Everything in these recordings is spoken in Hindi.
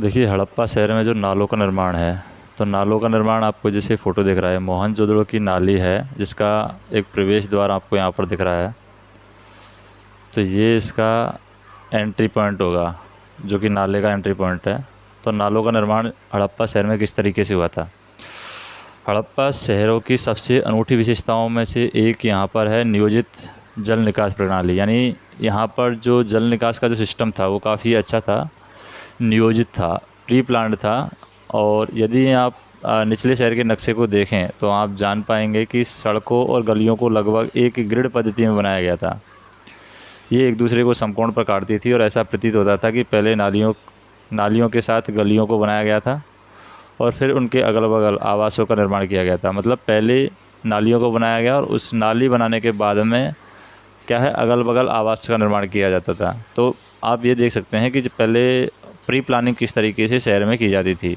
देखिए, हड़प्पा शहर में जो नालों का निर्माण है, तो नालों का निर्माण आपको जैसे फ़ोटो दिख रहा है, मोहनजोदड़ो की नाली है, जिसका एक प्रवेश द्वार आपको यहाँ पर दिख रहा है। तो ये इसका एंट्री पॉइंट होगा, जो कि नाले का एंट्री पॉइंट है। तो नालों का निर्माण हड़प्पा शहर में किस तरीके से हुआ था? हड़प्पा शहरों की सबसे अनूठी विशेषताओं में से एक यहाँ पर है नियोजित जल निकास प्रणाली। यानी यहाँ पर जो जल निकास का जो सिस्टम था वो काफ़ी अच्छा था, नियोजित था, प्री प्लान्ड था। और यदि आप निचले शहर के नक्शे को देखें तो आप जान पाएंगे कि सड़कों और गलियों को लगभग एक ग्रिड पद्धति में बनाया गया था। ये एक दूसरे को समकोण पर काटती थी और ऐसा प्रतीत होता था कि पहले नालियों के साथ गलियों को बनाया गया था और फिर उनके अगल बगल आवासों का निर्माण किया गया था। मतलब पहले नालियों को बनाया गया और उस नाली बनाने के बाद में क्या है, अगल बगल आवास का निर्माण किया जाता था। तो आप ये देख सकते हैं कि जो पहले प्री प्लानिंग किस तरीके से शहर में की जाती थी।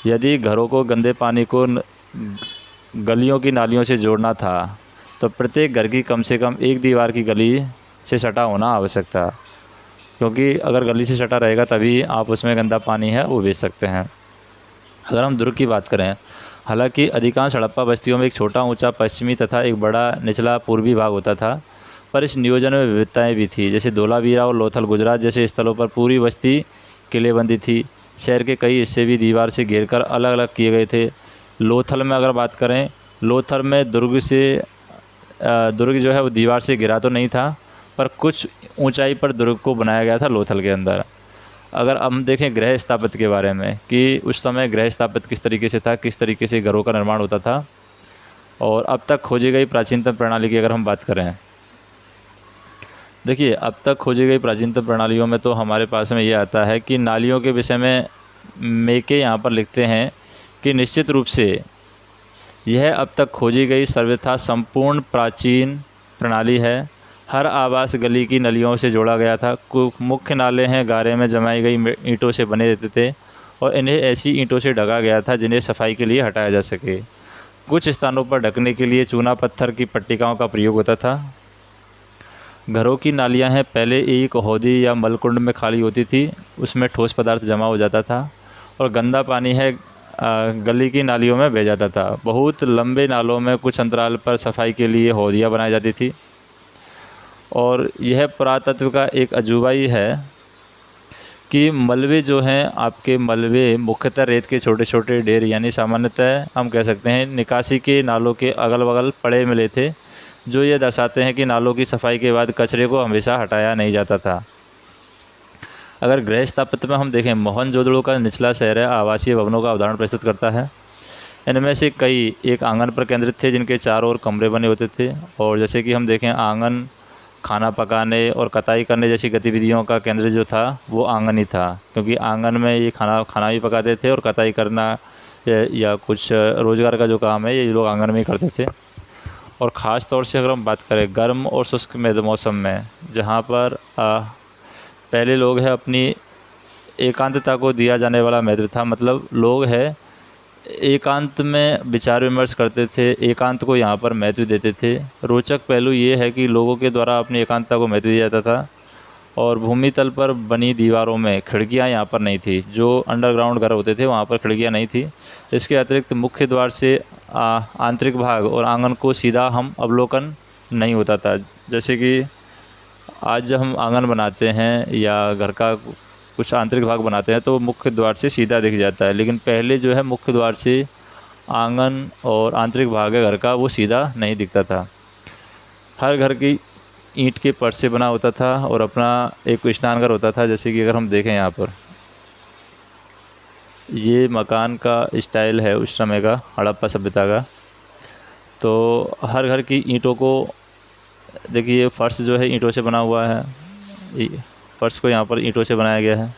यदि घरों को गंदे पानी को गलियों की नालियों से जोड़ना था तो प्रत्येक घर की कम से कम एक दीवार की गली से सटा होना आवश्यक था, क्योंकि अगर गली से सटा रहेगा तभी आप उसमें गंदा पानी है वो बेच सकते हैं। अगर हम दुर्ग की बात करें, हालांकि अधिकांश हड़प्पा बस्तियों में एक छोटा ऊंचा पश्चिमी तथा एक बड़ा निचला पूर्वी भाग होता था, पर इस नियोजन में विविधताएं भी थी। जैसे धोलावीरा और लोथल गुजरात जैसे स्थलों पर पूरी बस्ती किलेबंदी थी। शहर के कई हिस्से भी दीवार से घेरकर अलग अलग किए गए थे। लोथल में अगर बात करें, लोथल में दुर्ग जो है वो दीवार से घिरा तो नहीं था, पर कुछ ऊंचाई पर दुर्ग को बनाया गया था लोथल के अंदर। अगर हम देखें गृह स्थापत्य के बारे में कि उस समय गृह स्थापत्य किस तरीके से था, किस तरीके से घरों का निर्माण होता था, और अब तक खोजी गई प्राचीनतम प्रणाली की अगर हम बात करें, देखिए अब तक खोजी गई प्राचीनतम प्रणालियों में तो हमारे पास में ये आता है कि नालियों के विषय में मेके यहाँ पर लिखते हैं कि निश्चित रूप से यह अब तक खोजी गई सर्वथा संपूर्ण प्राचीन प्रणाली है। हर आवास गली की नलियों से जोड़ा गया था। मुख्य नाले हैं गारे में जमाई गई ईंटों से बने रहते थे और इन्हें ऐसी ईंटों से ढका गया था जिन्हें सफाई के लिए हटाया जा सके। कुछ स्थानों पर ढकने के लिए चूना पत्थर की पट्टिकाओं का प्रयोग होता था। घरों की नालियां हैं पहले एक हौदी या मलकुंड में खाली होती थी, उसमें ठोस पदार्थ जमा हो जाता था और गंदा पानी है गली की नालियों में बह जाता था। बहुत लंबे नालों में कुछ अंतराल पर सफाई के लिए हौदियाँ बनाई जाती थी। और यह पुरातत्व का एक अजूबा ही है कि मलबे जो हैं, आपके मलबे मुख्यतः रेत के छोटे छोटे ढेर, यानी सामान्यतः हम कह सकते हैं निकासी के नालों के अगल बगल पड़े मिले थे, जो ये दर्शाते हैं कि नालों की सफाई के बाद कचरे को हमेशा हटाया नहीं जाता था। अगर गृह स्थापत्य में हम देखें, मोहनजोदड़ो का निचला शहर है आवासीय भवनों का उदाहरण प्रस्तुत करता है। इनमें से कई एक आंगन पर केंद्रित थे जिनके चारों ओर कमरे बने होते थे। और जैसे कि हम देखें, आंगन खाना पकाने और कताई करने जैसी गतिविधियों का केंद्र जो था वो आंगन ही था, क्योंकि आंगन में ये खाना भी पकाते थे और कताई करना या कुछ रोज़गार का जो काम है ये लोग आंगन में ही करते थे। और ख़ास तौर से अगर हम बात करें गर्म और शुष्क मौसम में, जहाँ पर पहले लोग हैं अपनी एकांतता को दिया जाने वाला महत्व था। मतलब लोग हैं एकांत में विचार विमर्श करते थे, एकांत को यहाँ पर महत्व देते थे। रोचक पहलू ये है कि लोगों के द्वारा अपनी एकांतता को महत्व दिया जाता था और भूमि तल पर बनी दीवारों में खिड़कियाँ यहाँ पर नहीं थी। जो अंडरग्राउंड घर होते थे वहाँ पर खिड़कियाँ नहीं थी। इसके अतिरिक्त मुख्य द्वार से आंतरिक भाग और आंगन को सीधा हम अवलोकन नहीं होता था। जैसे कि आज जब हम आंगन बनाते हैं या घर का कुछ आंतरिक भाग बनाते हैं तो मुख्य द्वार से सीधा दिख जाता है, लेकिन पहले जो है मुख्य द्वार से आंगन और आंतरिक भाग है घर का वो सीधा नहीं दिखता था। हर घर की ईंट के फर्श से बना होता था और अपना एक स्नानघर होता था। जैसे कि अगर हम देखें यहाँ पर ये मकान का स्टाइल है उस समय का, हड़प्पा सभ्यता का। तो हर घर की ईंटों को देखिए, फर्श जो है ईंटों से बना हुआ है, फर्श को यहाँ पर ईंटों से बनाया गया है।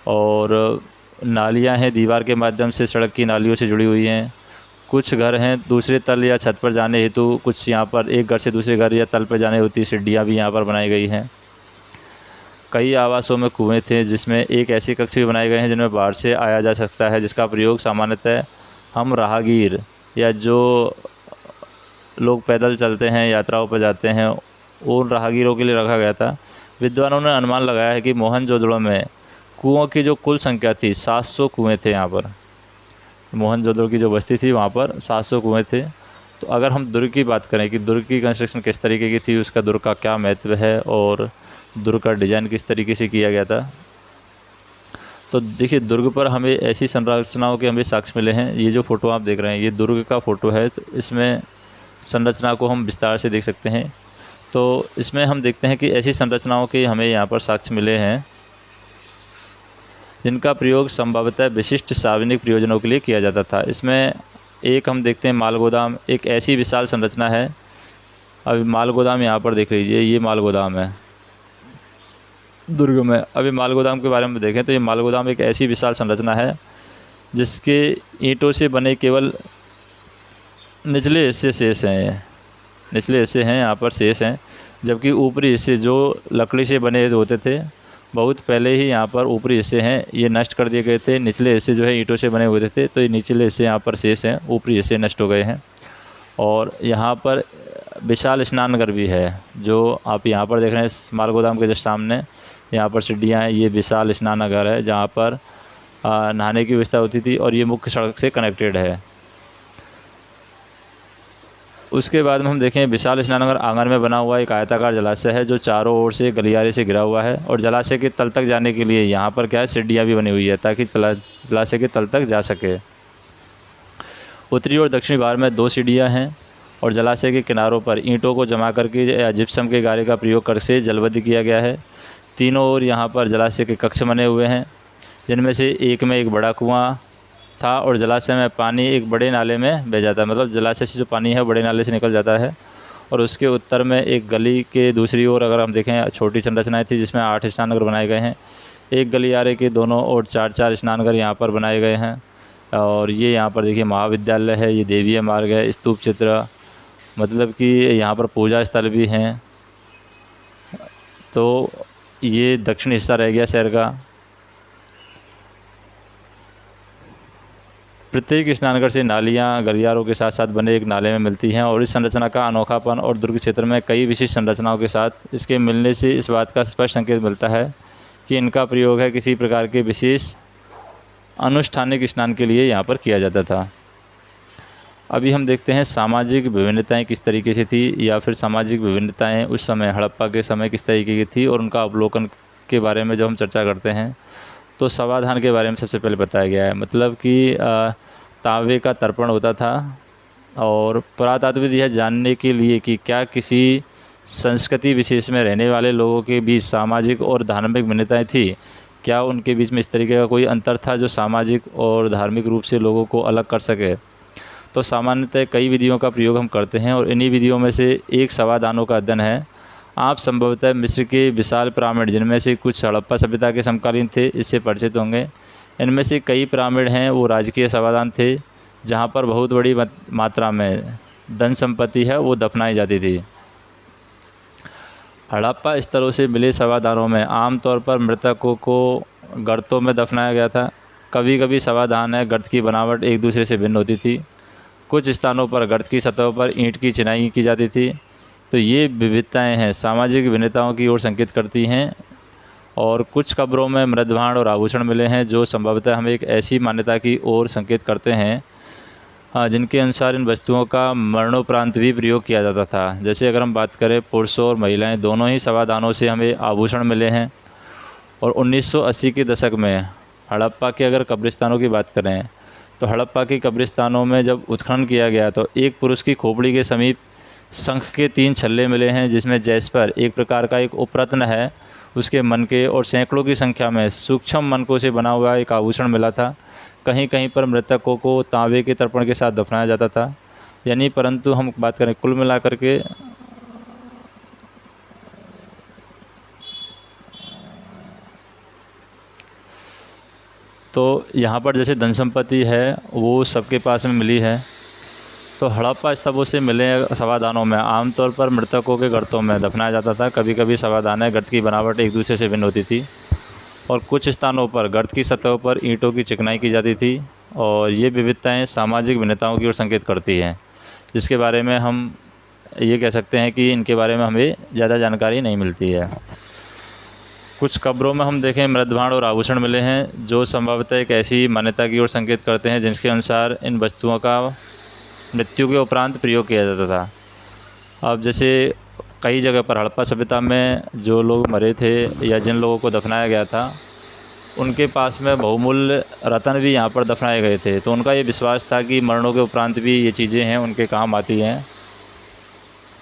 और नालियाँ हैं दीवार के माध्यम से सड़क की नालियों से जुड़ी हुई हैं। कुछ घर हैं दूसरे तल या छत पर जाने हेतु, कुछ यहाँ पर एक घर से दूसरे घर या तल पर जाने होती सीढ़ियाँ भी यहाँ पर बनाई गई हैं। कई आवासों में कुएं थे जिसमें एक ऐसे कक्ष भी बनाए गए हैं जिनमें बाहर से आया जा सकता है, जिसका प्रयोग सामान्यतः हम राहगीर या जो लोग पैदल चलते हैं यात्राओं पर जाते हैं उन राहगीरों के लिए रखा गया था। विद्वानों ने अनुमान लगाया है कि मोहनजोदड़ो में कुओं की जो कुल संख्या थी 700 कुएँ थे यहाँ पर। मोहनजोदड़ो की जो बस्ती थी वहाँ पर 700 कुएँ थे। तो अगर हम दुर्ग की बात करें कि दुर्ग की कंस्ट्रक्शन किस तरीके की थी, उसका दुर्ग का क्या महत्व है और दुर्ग का डिज़ाइन किस तरीके से किया गया था, तो देखिए दुर्ग पर हमें ऐसी संरचनाओं के हमें साक्ष्य मिले हैं। ये जो फ़ोटो आप देख रहे हैं ये दुर्ग का फ़ोटो है, तो इसमें संरचना को हम विस्तार से देख सकते हैं। तो इसमें हम देखते हैं कि ऐसी संरचनाओं के हमें यहाँ पर साक्ष्य मिले हैं जिनका प्रयोग संभवतः विशिष्ट सार्वजनिक प्रयोजनों के लिए किया जाता था। इसमें एक हम देखते हैं माल गोदाम, एक ऐसी विशाल संरचना है। अभी माल गोदाम यहाँ पर देख लीजिए, ये माल गोदाम है दुर्ग में। अभी माल गोदाम के बारे में देखें तो ये माल गोदाम एक ऐसी विशाल संरचना है जिसके ईंटों से बने केवल निचले हिस्से शेष हैं, निचले हिस्से हैं यहाँ पर शेष हैं, जबकि ऊपरी हिस्से जो लकड़ी से बने होते थे बहुत पहले ही यहाँ पर ऊपरी हिस्से हैं ये नष्ट कर दिए गए थे। निचले हिस्से जो है ईंटों से बने हुए थे, तो ये निचले हिस्से यहाँ पर शेष हैं, ऊपरी हिस्से नष्ट हो गए हैं। और यहाँ पर विशाल स्नानघर भी है जो आप यहाँ पर देख रहे हैं माल गोदाम के जस्ट सामने। यहाँ पर सीढ़ियाँ हैं, ये विशाल स्नानघर है जहाँ पर नहाने की व्यवस्था होती थी और ये मुख्य सड़क से कनेक्टेड है। उसके बाद में हम देखें विशाल स्नानघर आंगन में बना हुआ एक आयताकार जलाशय है जो चारों ओर से गलियारे से घिरा हुआ है और जलाशय के तल तक जाने के लिए यहाँ पर क्या है सीढ़ियाँ भी बनी हुई है ताकि जलाशय के तल तक जा सके। उत्तरी और दक्षिणी भाग में 2 सीढ़ियाँ हैं और जलाशय के किनारों पर ईंटों को जमा करके या जिप्सम के गारे का प्रयोग करके जलबद्ध किया गया है। तीनों ओर यहाँ पर जलाशय के कक्ष बने हुए हैं जिनमें से एक में एक बड़ा कुआं था और जलाशय में पानी एक बड़े नाले में बह जाता है, मतलब जलाशय से जो पानी है बड़े नाले से निकल जाता है। और उसके उत्तर में एक गली के दूसरी ओर अगर हम देखें छोटी संरचनाएं थी जिसमें 8 स्नानघर बनाए गए हैं। एक गलियारे के दोनों ओर 4-4 स्नानघर यहाँ पर बनाए गए हैं। और ये यहाँ पर देखिए महाविद्यालय है, ये देवीय मार्ग है, स्तूप चित्र, मतलब कि यहाँ पर पूजा स्थल भी हैं। तो ये दक्षिण हिस्सा रह गया शहर का। प्रत्येक स्नानघर से नालियाँ गलियारों के साथ साथ बने एक नाले में मिलती हैं और इस संरचना का अनोखापन और दुर्ग क्षेत्र में कई विशिष्ट संरचनाओं के साथ इसके मिलने से इस बात का स्पष्ट संकेत मिलता है कि इनका प्रयोग है किसी प्रकार के विशेष अनुष्ठानिक स्नान के लिए यहाँ पर किया जाता था। अभी हम देखते हैं सामाजिक विभिन्नताएं किस तरीके से थी या फिर सामाजिक विभिन्नताएं उस समय हड़प्पा के समय किस तरीके की थी और उनका अवलोकन के बारे में जब हम चर्चा करते हैं तो समाधान के बारे में सबसे पहले बताया गया है। मतलब कि तांबे का तर्पण होता था और पुरातात्विक यह जानने के लिए कि क्या किसी संस्कृति विशेष में रहने वाले लोगों के बीच सामाजिक और धार्मिक भिन्नताएं थी, क्या उनके बीच में इस तरीके का कोई अंतर था जो सामाजिक और धार्मिक रूप से लोगों को अलग कर सके। तो सामान्यतः कई विधियों का प्रयोग हम करते हैं और इन्हीं विधियों में से एक सवादानों का अध्ययन है। आप संभवतः मिस्र के विशाल पिरामिड जिनमें से कुछ हड़प्पा सभ्यता के समकालीन थे इससे परिचित होंगे। इनमें से कई पिरामिड हैं वो राजकीय सवादान थे जहाँ पर बहुत बड़ी मात्रा में धन संपत्ति है वो दफनाई जाती थी। हड़प्पा स्थलों से मिले सवादानों में आमतौर पर मृतकों को गर्तों में दफनाया गया था। कभी कभी सवादान है गर्त की बनावट एक दूसरे से भिन्न होती थी। कुछ स्थानों पर गर्त की सतहों पर ईंट की चिनाई की जाती थी। तो ये विविधताएं हैं सामाजिक भिन्नताओं की ओर संकेत करती हैं। और कुछ कब्रों में मृदभांड और आभूषण मिले हैं जो संभवतः हमें एक ऐसी मान्यता की ओर संकेत करते हैं जिनके अनुसार इन वस्तुओं का मरणोपरांत भी प्रयोग किया जाता था। जैसे अगर हम बात करें पुरुषों और महिलाएं दोनों ही सवादानों से हमें आभूषण मिले हैं। और 1980 के दशक में हड़प्पा के अगर कब्रिस्तानों की बात करें तो हड़प्पा के कब्रिस्तानों में जब उत्खनन किया गया तो एक पुरुष की खोपड़ी के समीप शंख के 3 छल्ले मिले हैं जिसमें जैस्पर एक प्रकार का एक उपरत्न है, उसके मनके और सैकड़ों की संख्या में सूक्ष्म मनकों से बना हुआ एक आभूषण मिला था। कहीं कहीं पर मृतकों को तांबे के तर्पण के साथ दफनाया जाता था। यानी परंतु हम बात करें कुल मिलाकर के तो यहाँ पर जैसे धन संपत्ति है वो सबके पास में मिली है। तो हड़प्पा स्तंभों से मिले सवादानों में आमतौर पर मृतकों के गर्तों में दफनाया जाता था। कभी कभी सवादानें गर्त की बनावट एक दूसरे से भिन्न होती थी और कुछ स्थानों पर गर्त की सतहों पर ईंटों की चिकनाई की जाती थी। और ये विविधताएं सामाजिक भिन्नताओं की ओर संकेत करती हैं जिसके बारे में हम ये कह सकते हैं कि इनके बारे में हमें ज़्यादा जानकारी नहीं मिलती है। कुछ कब्रों में हम देखें मृदभांड और आभूषण मिले हैं, जो संभवतः एक ऐसी मान्यता की ओर संकेत करते हैं जिनके अनुसार इन वस्तुओं का मृत्यु के उपरांत प्रयोग किया जाता था। अब जैसे कई जगह पर हड़प्पा सभ्यता में जो लोग मरे थे या जिन लोगों को दफनाया गया था, उनके पास में बहुमूल्य रत्न भी यहाँ पर दफनाए गए थे। तो उनका ये विश्वास था कि मरणों के उपरांत भी ये चीज़ें हैं उनके काम आती हैं।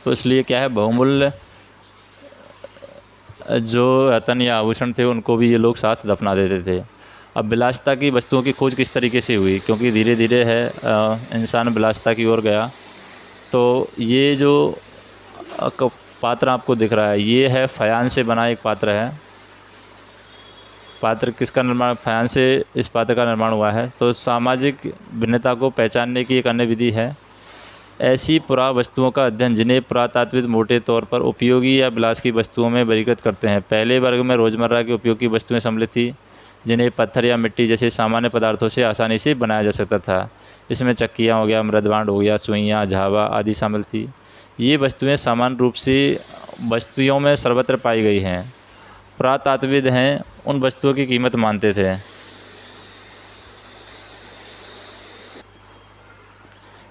तो इसलिए क्या है, बहुमूल्य जो रत्न या आभूषण थे उनको भी ये लोग साथ दफना देते थे। अब विलासिता की वस्तुओं की खोज किस तरीके से हुई, क्योंकि धीरे धीरे है इंसान विलासिता की ओर गया। तो ये जो पात्र आपको दिख रहा है, ये है फयान से बना एक पात्र है। पात्र किसका निर्माण, फयान से इस पात्र का निर्माण हुआ है। तो सामाजिक भिन्नता को पहचानने की एक अन्य विधि है ऐसी पुरावस्तुओं का अध्ययन, जिन्हें पुरातात्विद मोटे तौर पर उपयोगी या विलास की वस्तुओं में वर्गीकृत करते हैं। पहले वर्ग में रोज़मर्रा के उपयोग की वस्तुएं सम्मिलित थी, जिन्हें पत्थर या मिट्टी जैसे सामान्य पदार्थों से आसानी से बनाया जा सकता था। इसमें चक्कियाँ हो गया, मृदभांड हो गया, सुइयाँ, झावा आदि शामिल थी। ये वस्तुएं सामान्य रूप से वस्तुओं में सर्वत्र पाई गई हैं। पुरातात्विद हैं उन वस्तुओं की कीमत मानते थे।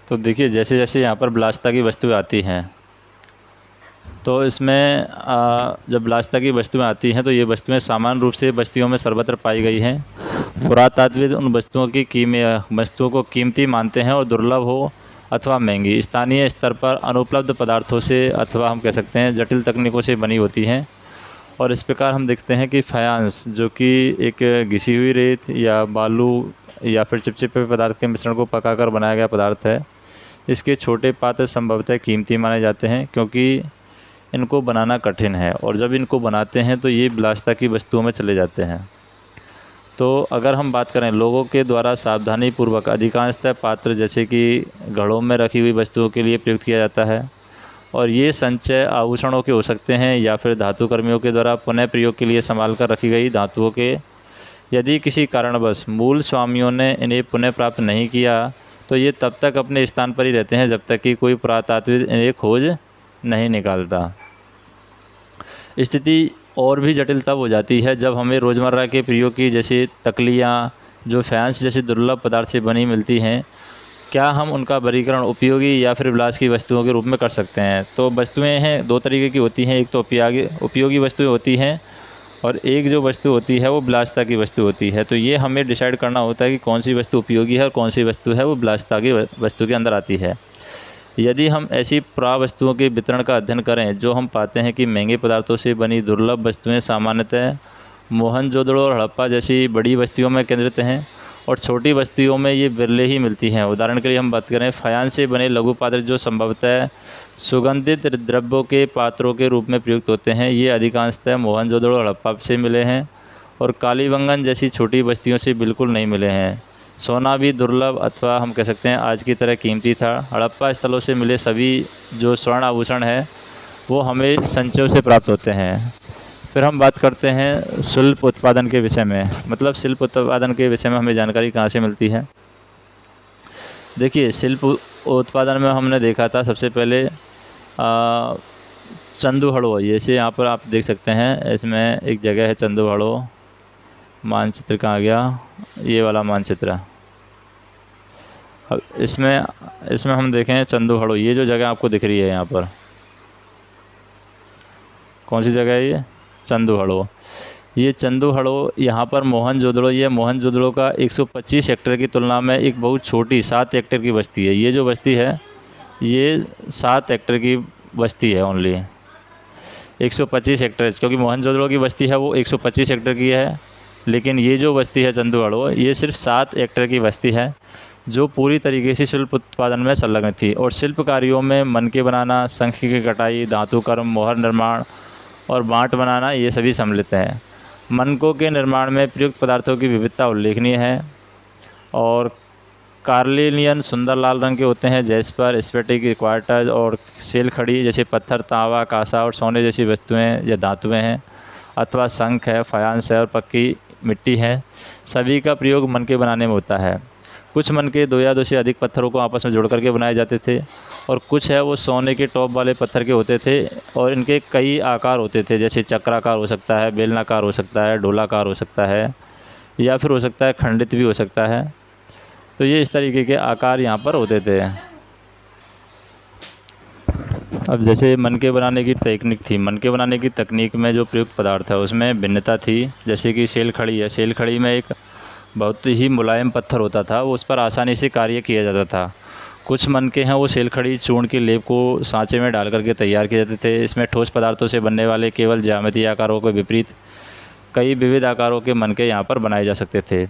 तो देखिए, जैसे जैसे यहाँ पर विलासिता की वस्तुएं आती हैं, तो इसमें जब विलासिता की वस्तुएं आती हैं तो ये वस्तुएं सामान्य रूप से बस्तियों में सर्वत्र पाई गई हैं। पुरातात्विद उन वस्तुओं को कीमती मानते हैं और दुर्लभ हो अथवा महंगी, स्थानीय स्तर पर अनुपलब्ध पदार्थों से अथवा हम कह सकते हैं जटिल तकनीकों से बनी होती हैं। और इस प्रकार हम देखते हैं कि फायांस, जो कि एक घिसी हुई रेत या बालू या फिर चिपचिपे पदार्थ के मिश्रण को पकाकर बनाया गया पदार्थ है। इसके छोटे पात्र संभवतः कीमती माने जाते हैं, क्योंकि इनको बनाना कठिन है, और जब इनको बनाते हैं तो ये विलासिता की वस्तुओं में चले जाते हैं। तो अगर हम बात करें लोगों के द्वारा सावधानीपूर्वक अधिकांशतः पात्र जैसे कि घड़ों में रखी हुई वस्तुओं के लिए प्रयुक्त किया जाता है, और ये संचय आभूषणों के हो सकते हैं या फिर धातु कर्मियों के द्वारा पुनः प्रयोग के लिए संभाल कर रखी गई धातुओं के। यदि किसी कारणवश मूल स्वामियों ने इन्हें पुनः प्राप्त नहीं किया तो ये तब तक अपने स्थान पर ही रहते हैं जब तक कि कोई पुरातात्विद इन्हें खोज नहीं निकालता। स्थिति और भी जटिल तब हो जाती है जब हमें रोज़मर्रा के प्रयोग की जैसे तकलियाँ, जो फैंस जैसे दुर्लभ पदार्थ से बनी मिलती हैं, क्या हम उनका वर्गीकरण उपयोगी या फिर विलास की वस्तुओं के रूप में कर सकते हैं। तो वस्तुएं हैं दो तरीके की होती हैं, एक तो उपयोगी वस्तुएं होती हैं और एक जो वस्तु होती है वो विलासिता की वस्तु होती है। तो ये हमें डिसाइड करना होता है कि कौन सी वस्तु उपयोगी है और कौन सी वस्तु है वो विलासिता की वस्तु के अंदर आती है। यदि हम ऐसी पुरावस्तुओं के वितरण का अध्ययन करें, जो हम पाते हैं कि महंगे पदार्थों से बनी दुर्लभ वस्तुएं सामान्यतः मोहनजोदड़ो और हड़प्पा जैसी बड़ी बस्तियों में केंद्रित हैं, और छोटी बस्तियों में ये बिरले ही मिलती हैं। उदाहरण के लिए हम बात करें फायान से बने लघु पात्र, जो संभवतः सुगंधित द्रव्यों के पात्रों के रूप में प्रयुक्त होते हैं, ये अधिकांशतः मोहनजोदड़ो और हड़प्पा से मिले हैं और कालीबंगन जैसी छोटी बस्तियों से बिल्कुल नहीं मिले हैं। सोना भी दुर्लभ अथवा हम कह सकते हैं आज की तरह कीमती था। हड़प्पा स्थलों से मिले सभी जो स्वर्ण आभूषण है वो हमें संचयों से प्राप्त होते हैं। फिर हम बात करते हैं शिल्प उत्पादन के विषय में, मतलब शिल्प उत्पादन के विषय में हमें जानकारी कहाँ से मिलती है। देखिए, शिल्प उत्पादन में हमने देखा था सबसे पहले चंदूहड़ो, जैसे यहाँ पर आप देख सकते हैं, इसमें एक जगह है चंदूहड़ो। मानचित्र कहाँ गया, ये वाला मानचित्र। अब इसमें हम देखें चंदूहड़ो, ये जो जगह आपको दिख रही है यहाँ पर, कौन सी जगह है ये, चंदूहड़ो। ये चंदूहड़ो यहाँ पर मोहनजोदड़ो, ये मोहनजोदड़ो का 125 हेक्टेयर की तुलना में एक बहुत छोटी 7 हेक्टेयर की बस्ती है। ये जो बस्ती है ये 7 हेक्टेयर की बस्ती है ओनली, 125 हेक्टेयर, क्योंकि मोहनजोदड़ो की बस्ती है वो 125 हेक्टेयर की है, लेकिन ये जो बस्ती है चंदूहड़ो ये सिर्फ 7 हेक्टेयर की बस्ती है, जो पूरी तरीके से शिल्प उत्पादन में संलग्न थी। और शिल्प कार्यों में मनके बनाना, शंख की कटाई, धातु कर्म, मोहर निर्माण और बाँट बनाना, ये सभी सम्मिलित हैं। मनकों के निर्माण में प्रयुक्त पदार्थों की विविधता उल्लेखनीय है और कार्लिनियन सुंदर लाल रंग के होते हैं, जैस्पर, स्फटिक, क्वार्टज और सेल खड़ी जैसे पत्थर, तांबा, कांसा और सोने जैसी वस्तुएं या धातुएं हैं, अथवा शंख है, फायांस है और पक्की मिट्टी है। सभी का प्रयोग मनके बनाने में होता है। कुछ मनके 2 या 2 से अधिक पत्थरों को आपस में जोड़ करके बनाए जाते थे, और कुछ है वो सोने के टॉप वाले पत्थर के होते थे, और इनके कई आकार होते थे, जैसे चक्राकार हो सकता है, बेलनाकार हो सकता है, ढोलाकार हो सकता है, या फिर हो सकता है खंडित भी हो सकता है। तो ये इस तरीके के आकार यहाँ पर होते थे। अब जैसे मनके बनाने की टेक्निक थी, मनके बनाने की तकनीक में जो प्रयुक्त पदार्थ है उसमें भिन्नता थी। जैसे कि सेल खड़ी है, सेल खड़ी में एक बहुत ही मुलायम पत्थर होता था, वो उस पर आसानी से कार्य किया जाता था। कुछ मनके हैं वो सेल खड़ी चूर्ण की लेप को सांचे में डाल करके तैयार किए जाते थे। इसमें ठोस पदार्थों से बनने वाले केवल ज्यामितीय आकारों के विपरीत कई विविध आकारों के मनके यहाँ पर बनाए जा सकते थे।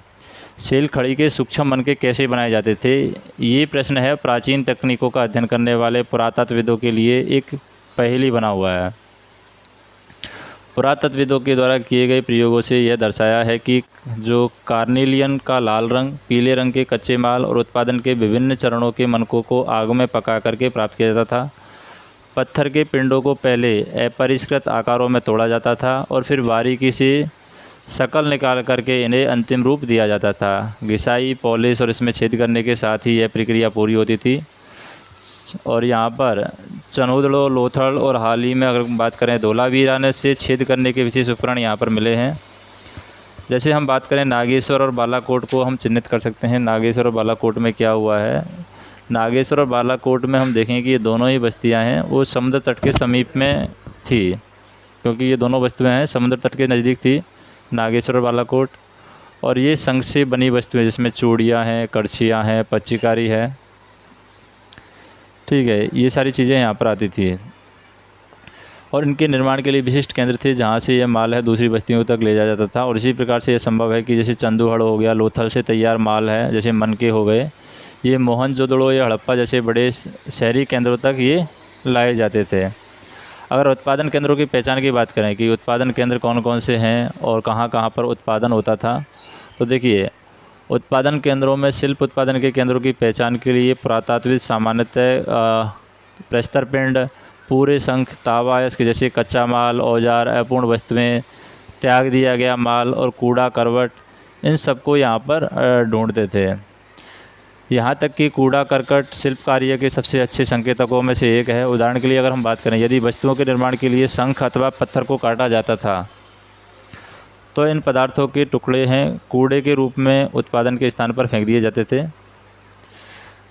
सेल खड़ी के सूक्ष्म मनके कैसे बनाए जाते थे, ये प्रश्न है प्राचीन तकनीकों का अध्ययन करने वाले पुरातत्वविदों के लिए एक पहेली बना हुआ है। पुरातत्वविदों के द्वारा किए गए प्रयोगों से यह दर्शाया है कि जो कार्नेलियन का लाल रंग, पीले रंग के कच्चे माल और उत्पादन के विभिन्न चरणों के मनकों को आग में पका करके प्राप्त किया जाता था। पत्थर के पिंडों को पहले अपरिष्कृत आकारों में तोड़ा जाता था और फिर बारीकी से शक्ल निकाल करके इन्हें अंतिम रूप दिया जाता था। घिसाई, पॉलिश और इसमें छेद करने के साथ ही यह प्रक्रिया पूरी होती थी। और यहाँ पर चनोदड़ो, लोथड़ और हाल ही में अगर बात करें धोलावीरा ने से छेद करने के विशेष उपकरण यहाँ पर मिले हैं। जैसे हम बात करें नागेश्वर और बालाकोट को हम चिन्हित कर सकते हैं। नागेश्वर और बालाकोट में क्या हुआ है, नागेश्वर और बालाकोट में हम देखें कि ये दोनों ही बस्तियाँ हैं वो समुद्र तट के समीप में थी, क्योंकि ये दोनों वस्तुएं हैं समुद्र तट के नज़दीक थी, नागेश्वर और बालाकोट। और ये संग से बनी वस्तुएं जिसमें चूड़ियाँ हैं, करछियाँ हैं, पच्चीकारी है, ठीक है, ये सारी चीज़ें यहाँ पर आती थी। और इनके निर्माण के लिए विशिष्ट केंद्र थे जहाँ से यह माल है दूसरी बस्तियों तक ले जाया जाता था। और इसी प्रकार से यह संभव है कि जैसे चंदूहड़ हो गया, लोथल से तैयार माल है, जैसे मनके हो गए, ये मोहनजोदड़ो या हड़प्पा जैसे बड़े शहरी केंद्रों तक ये लाए जाते थे। अगर उत्पादन केंद्रों की पहचान की बात करें कि उत्पादन केंद्र कौन कौन से हैं और कहाँ कहाँ पर उत्पादन होता था, तो देखिए उत्पादन केंद्रों में शिल्प उत्पादन के केंद्रों की पहचान के लिए पुरातात्विक सामान्यतः प्रस्तर पिंड, पूरे शंख, तावा इसके जैसे कच्चा माल, औजार, अपूर्ण वस्तुएं, त्याग दिया गया माल और कूड़ा करवट, इन सबको यहाँ पर ढूंढते थे। यहाँ तक कि कूड़ा करकट शिल्प कार्य के सबसे अच्छे संकेतकों में से एक है। उदाहरण के लिए अगर हम बात करें, यदि वस्तुओं के निर्माण के लिए शंख अथवा पत्थर को काटा जाता था तो इन पदार्थों के टुकड़े हैं कूड़े के रूप में उत्पादन के स्थान पर फेंक दिए जाते थे।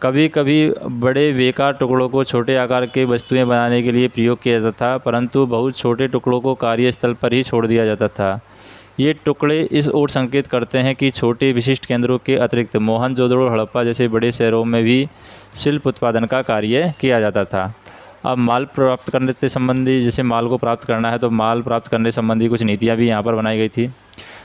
कभी कभी बड़े बेकार टुकड़ों को छोटे आकार के वस्तुएं बनाने के लिए प्रयोग किया जाता था, परंतु बहुत छोटे टुकड़ों को कार्यस्थल पर ही छोड़ दिया जाता था। ये टुकड़े इस ओर संकेत करते हैं कि छोटे विशिष्ट केंद्रों के अतिरिक्त मोहनजोदड़ो, हड़प्पा जैसे बड़े शहरों में भी शिल्प उत्पादन का कार्य किया जाता था। अब माल प्राप्त करने से संबंधी, जैसे माल को प्राप्त करना है तो माल प्राप्त करने संबंधी कुछ नीतियाँ भी यहाँ पर बनाई गई थी।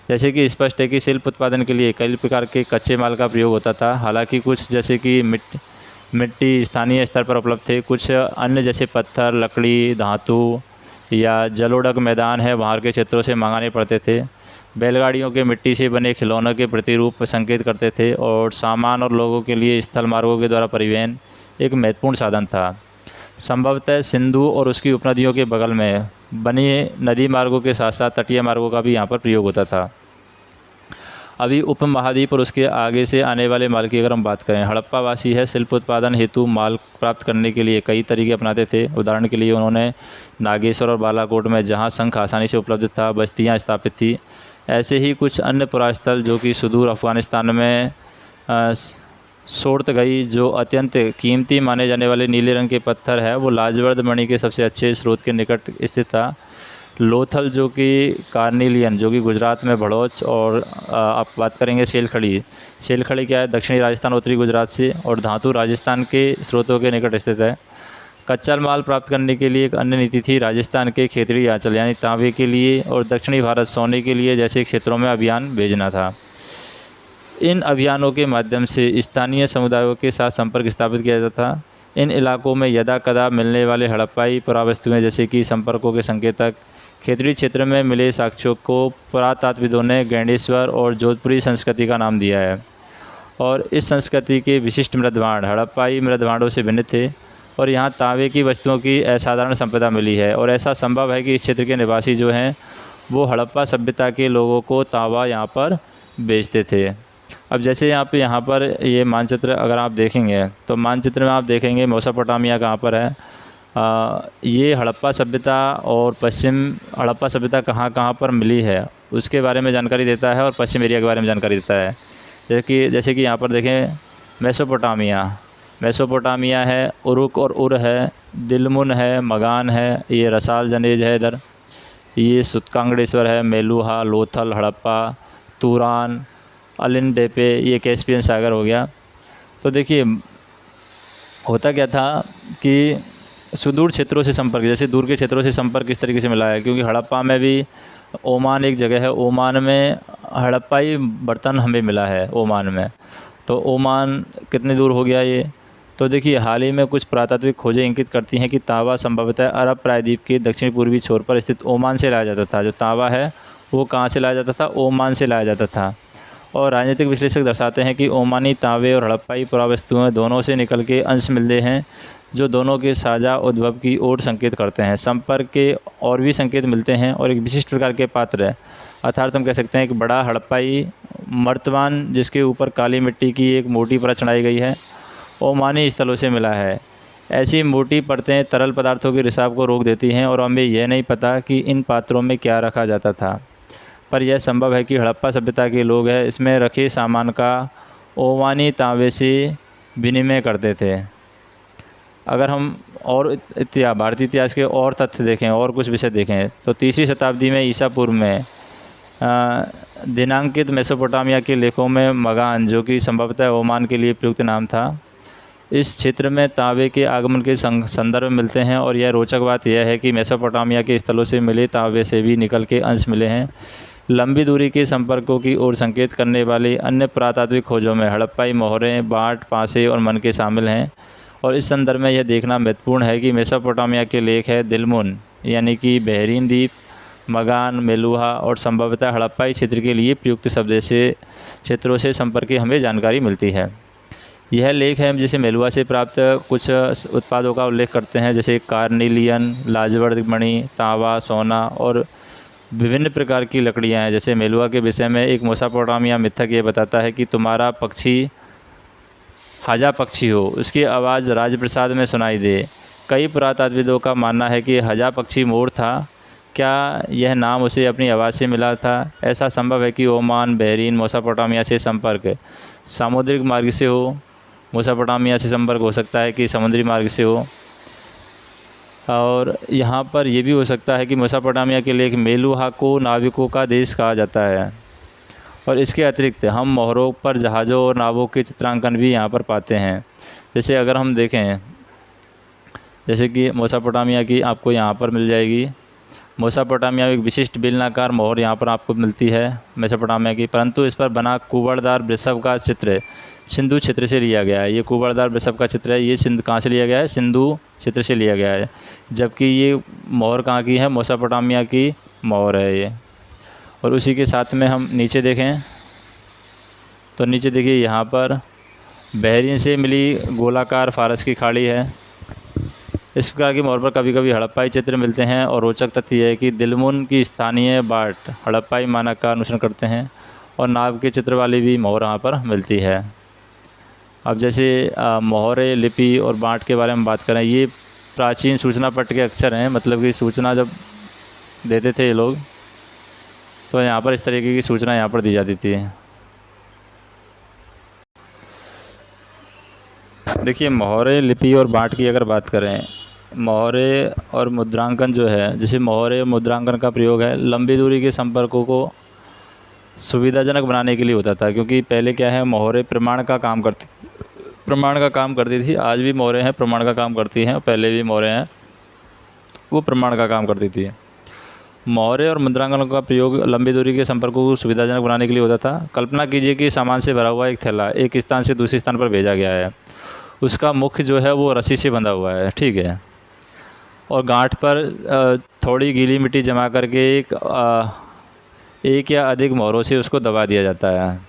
जैसे कि स्पष्ट है कि शिल्प उत्पादन के लिए कई प्रकार के कच्चे माल का प्रयोग होता था। हालांकि कुछ जैसे कि मिट्टी स्थानीय स्तर पर उपलब्ध थे, कुछ अन्य जैसे पत्थर, लकड़ी, धातु या जलोढ़ मैदान है बाहर के क्षेत्रों से मंगाने पड़ते थे। बैलगाड़ियों के मिट्टी से बने खिलौनों के प्रतिरूप संकेत करते थे और सामान और लोगों के लिए स्थल मार्गों के द्वारा परिवहन एक महत्वपूर्ण साधन था। संभवतः सिंधु और उसकी उपनदियों के बगल में बने नदी मार्गों के साथ साथ तटीय मार्गों का भी यहाँ पर प्रयोग होता था। अभी उपमहाद्वीप और उसके आगे से आने वाले माल की अगर हम बात करें, हड़प्पावासी है शिल्प उत्पादन हेतु माल प्राप्त करने के लिए कई तरीके अपनाते थे। उदाहरण के लिए उन्होंने नागेश्वर और बालाकोट में जहाँ शंख आसानी से उपलब्ध था बस्तियाँ स्थापित थी। ऐसे ही कुछ अन्य पुरास्थल जो कि सुदूर अफ़गानिस्तान में सोर्तगई, जो अत्यंत कीमती माने जाने वाले नीले रंग के पत्थर है, वो लाजवर्द मणि के सबसे अच्छे स्रोत के निकट स्थित था। लोथल जो कि कार्नेलियन जो कि गुजरात में भड़ोच, और आप बात करेंगे सेलखड़ी, सेलखड़ी क्या है दक्षिणी राजस्थान उत्तरी गुजरात से, और धातु राजस्थान के स्रोतों के निकट स्थित है। कच्चा माल प्राप्त करने के लिए एक अन्य नीति थी राजस्थान के खेतड़ी आंचल यानी तांबे के लिए और दक्षिणी भारत सोने के लिए जैसे क्षेत्रों में अभियान भेजना था। इन अभियानों के माध्यम से स्थानीय समुदायों के साथ संपर्क स्थापित किया जाता था। इन इलाकों में यदा कदा मिलने वाले हड़प्पाई पुरावस्तुएं जैसे कि संपर्कों के संकेतक, खेतड़ी क्षेत्र में मिले साक्ष्यों को पुरातात्विदों ने गैंडेश्वर और जोधपुरी संस्कृति का नाम दिया है। और इस संस्कृति के विशिष्ट मृदभांड हड़प्पाई मृदभांडों से भिन्न थे और यहाँ तांबे की वस्तुओं की असाधारण संपदा मिली है। और ऐसा संभव है कि इस क्षेत्र के निवासी जो हैं वो हड़प्पा सभ्यता के लोगों को तांबा यहाँ पर बेचते थे। अब जैसे यहाँ पर ये मानचित्र अगर आप देखेंगे तो मानचित्र में आप देखेंगे मेसोपोटामिया कहाँ पर है। ये हड़प्पा सभ्यता और पश्चिम हड़प्पा सभ्यता कहाँ कहाँ पर मिली है उसके बारे में जानकारी देता है और पश्चिम एरिया के बारे में जानकारी देता है। जैसे कि यहाँ पर देखें मेसोपोटामिया मेसोपोटामिया है, उरुक और उर है, दिलमुन है, मगान है, ये रसाल जनेज है इधर, ये सुतकांगड़ेश्वर है, मेलुहा, लोथल, हड़प्पा, तूरान, अलिंडेपे, ये कैस्पियन सागर हो गया। तो देखिए होता क्या था कि सुदूर क्षेत्रों से संपर्क, जैसे दूर के क्षेत्रों से संपर्क इस तरीके से मिला है क्योंकि हड़प्पा में भी ओमान एक जगह है, ओमान में हड़प्पाई बर्तन हमें मिला है ओमान में। तो ओमान कितनी दूर हो गया ये, तो देखिए हाल ही में कुछ पुरातात्विक खोजें इंगित करती हैं कि तांबा संभवतः अरब प्रायद्वीप के दक्षिण पूर्वी छोर पर स्थित ओमान से लाया जाता था। जो तांबा है वो कहाँ से लाया जाता था, ओमान से लाया जाता था। और राजनीतिक विश्लेषक दर्शाते हैं कि ओमानी तांबे और हड़प्पाई पुरावस्तुएं दोनों से निकल के अंश मिलते हैं जो दोनों के साझा उद्भव की ओर संकेत करते हैं। संपर्क के और भी संकेत मिलते हैं और एक विशिष्ट प्रकार के पात्र है, अर्थात हम कह सकते हैं एक बड़ा हड़प्पाई मर्तबान जिसके ऊपर काली मिट्टी की एक मोटी परत चढ़ाई गई है, ओमानी स्थलों से मिला है। ऐसी मोटी परतें तरल पदार्थों के रिसाव को रोक देती हैं और हमें यह नहीं पता कि इन पात्रों में क्या रखा जाता था, पर यह संभव है कि हड़प्पा सभ्यता के लोग हैं इसमें रखे सामान का ओमानी तांबे से विनिमय करते थे। अगर हम और भारतीय इतिहास के और तथ्य देखें और कुछ विषय देखें तो 3वीं शताब्दी में ईसा पूर्व में दिनांकित मेसोपोटामिया के लेखों में मगान, जो कि संभवतः ओमान के लिए प्रयुक्त नाम था, इस क्षेत्र में तांबे के आगमन के संदर्भ मिलते हैं। और यह रोचक बात यह है कि मेसोपोटामिया के स्थलों से मिले तांबे से भी निकल के अंश मिले हैं। लंबी दूरी के संपर्कों की ओर संकेत करने वाली अन्य पुरातात्विक खोजों में हड़प्पाई मोहरें, बाट, पासे और मनके शामिल हैं। और इस संदर्भ में यह देखना महत्वपूर्ण है कि मेसोपोटामिया के लेख है दिलमुन यानी कि बहरीन द्वीप, मगान, मेलुहा और संभवतः हड़प्पाई क्षेत्र के लिए प्रयुक्त शब्द से क्षेत्रों से संपर्क की हमें जानकारी मिलती है। यह लेख है जिसे मेलुहा से प्राप्त कुछ उत्पादों का उल्लेख करते हैं, जैसे कार्निलियन, लाजवर्द मणि, तांबा, सोना और विभिन्न प्रकार की लकड़ियां हैं। जैसे मेलुहा के विषय में एक मेसोपोटामिया मिथक ये बताता है कि तुम्हारा पक्षी हजा पक्षी हो, उसकी आवाज़ राजप्रसाद में सुनाई दे। कई पुरातात्विदों का मानना है कि हजा पक्षी मोर था। क्या यह नाम उसे अपनी आवाज़ से मिला था? ऐसा संभव है कि ओमान, बहरीन, मेसोपोटामिया से संपर्क सामुद्रिक मार्ग से हो, मेसोपोटामिया से संपर्क हो सकता है कि समुद्री मार्ग से हो। और यहाँ पर यह भी हो सकता है कि मेसोपोटामिया के लेख मेलुहा को नाविकों का देश कहा जाता है। और इसके अतिरिक्त हम मोहरों पर जहाज़ों और नावों के चित्रांकन भी यहाँ पर पाते हैं। जैसे अगर हम देखें, जैसे कि मेसोपोटामिया की आपको यहाँ पर मिल जाएगी। मेसोपोटामिया में एक विशिष्ट बेलनाकार मोहर यहाँ पर आपको मिलती है मेसोपोटामिया की, परंतु इस पर बना कुबड़दार वृषभ का चित्र सिंधु क्षेत्र से लिया गया है। ये कुबड़दार वृषभ का चित्र है, ये सिंध कहाँ से लिया गया है? सिंधु क्षेत्र से लिया गया है। जबकि ये मोहर कहाँ की है? मेसोपोटामिया की मोहर है ये। और उसी के साथ में हम नीचे देखें तो नीचे देखिए यहाँ पर बहरीन से मिली गोलाकार फारस की खाड़ी है। इस प्रकार की मोहर पर कभी कभी हड़प्पाई चित्र मिलते हैं। और रोचक तथ्य यह है कि दिलमुन की स्थानीय बाट हड़प्पाई मानक का अनुसरण करते हैं और नाव के चित्र वाली भी मोहर यहाँ पर मिलती है। अब जैसे मोहरे, लिपि और बाट के बारे में बात करें, ये प्राचीन सूचना पट के अक्षर हैं, मतलब कि सूचना जब देते थे ये लोग तो यहाँ पर इस तरीके की सूचना यहाँ पर दी जाती थी। देखिए मोहरे, लिपि और बाट की अगर बात करें, मोहरे और मुद्रांकन जो है, जैसे मोहरे और मुद्रांकन का प्रयोग है लंबी दूरी के संपर्कों को सुविधाजनक बनाने के लिए होता था। क्योंकि पहले क्या है, मोहरे प्रमाण का काम करती थी। आज भी मोहरे हैं प्रमाण का काम करती हैं, पहले भी मोहरे हैं वो प्रमाण का काम करती थी। मोहरे और मुद्रांकन का प्रयोग लंबी दूरी के संपर्कों को सुविधाजनक बनाने के लिए होता था। कल्पना कीजिए कि सामान से भरा हुआ एक थैला एक स्थान से दूसरे स्थान पर भेजा गया है। उसका मुख्य जो है वो रस्सी से बंधा हुआ है, ठीक है, और गांठ पर थोड़ी गीली मिट्टी जमा करके एक या अधिक मोहरों से उसको दबा दिया जाता है,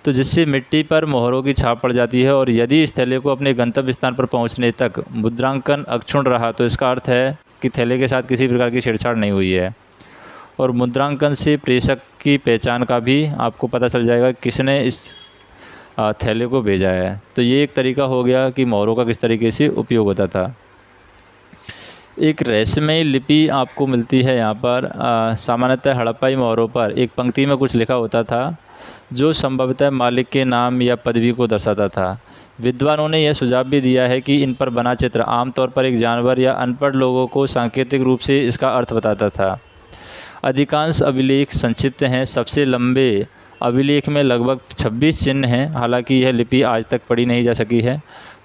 तो जिससे मिट्टी पर मोहरों की छाप पड़ जाती है। और यदि इस थैले को अपने गंतव्य स्थान पर पहुंचने तक मुद्रांकन अक्षुण्ण रहा तो इसका अर्थ है कि थैले के साथ किसी प्रकार की छेड़छाड़ नहीं हुई है। और मुद्रांकन से प्रेषक की पहचान का भी आपको पता चल जाएगा किसने इस थैले को भेजा है। तो ये एक तरीका हो गया कि मोहरों का किस तरीके से उपयोग होता था। एक रहस्यमयी लिपि आपको मिलती है यहाँ पर। सामान्यतः हड़प्पाई मोहरों पर एक पंक्ति में कुछ लिखा होता था जो संभवतः मालिक के नाम या पदवी को दर्शाता था। विद्वानों ने यह सुझाव भी दिया है कि इन पर बना चित्र आमतौर पर एक जानवर या अनपढ़ लोगों को सांकेतिक रूप से इसका अर्थ बताता था। अधिकांश अभिलेख संक्षिप्त हैं। सबसे लंबे अभिलेख में लगभग 26 चिन्ह हैं। हालांकि यह लिपि आज तक पढ़ी नहीं जा सकी है,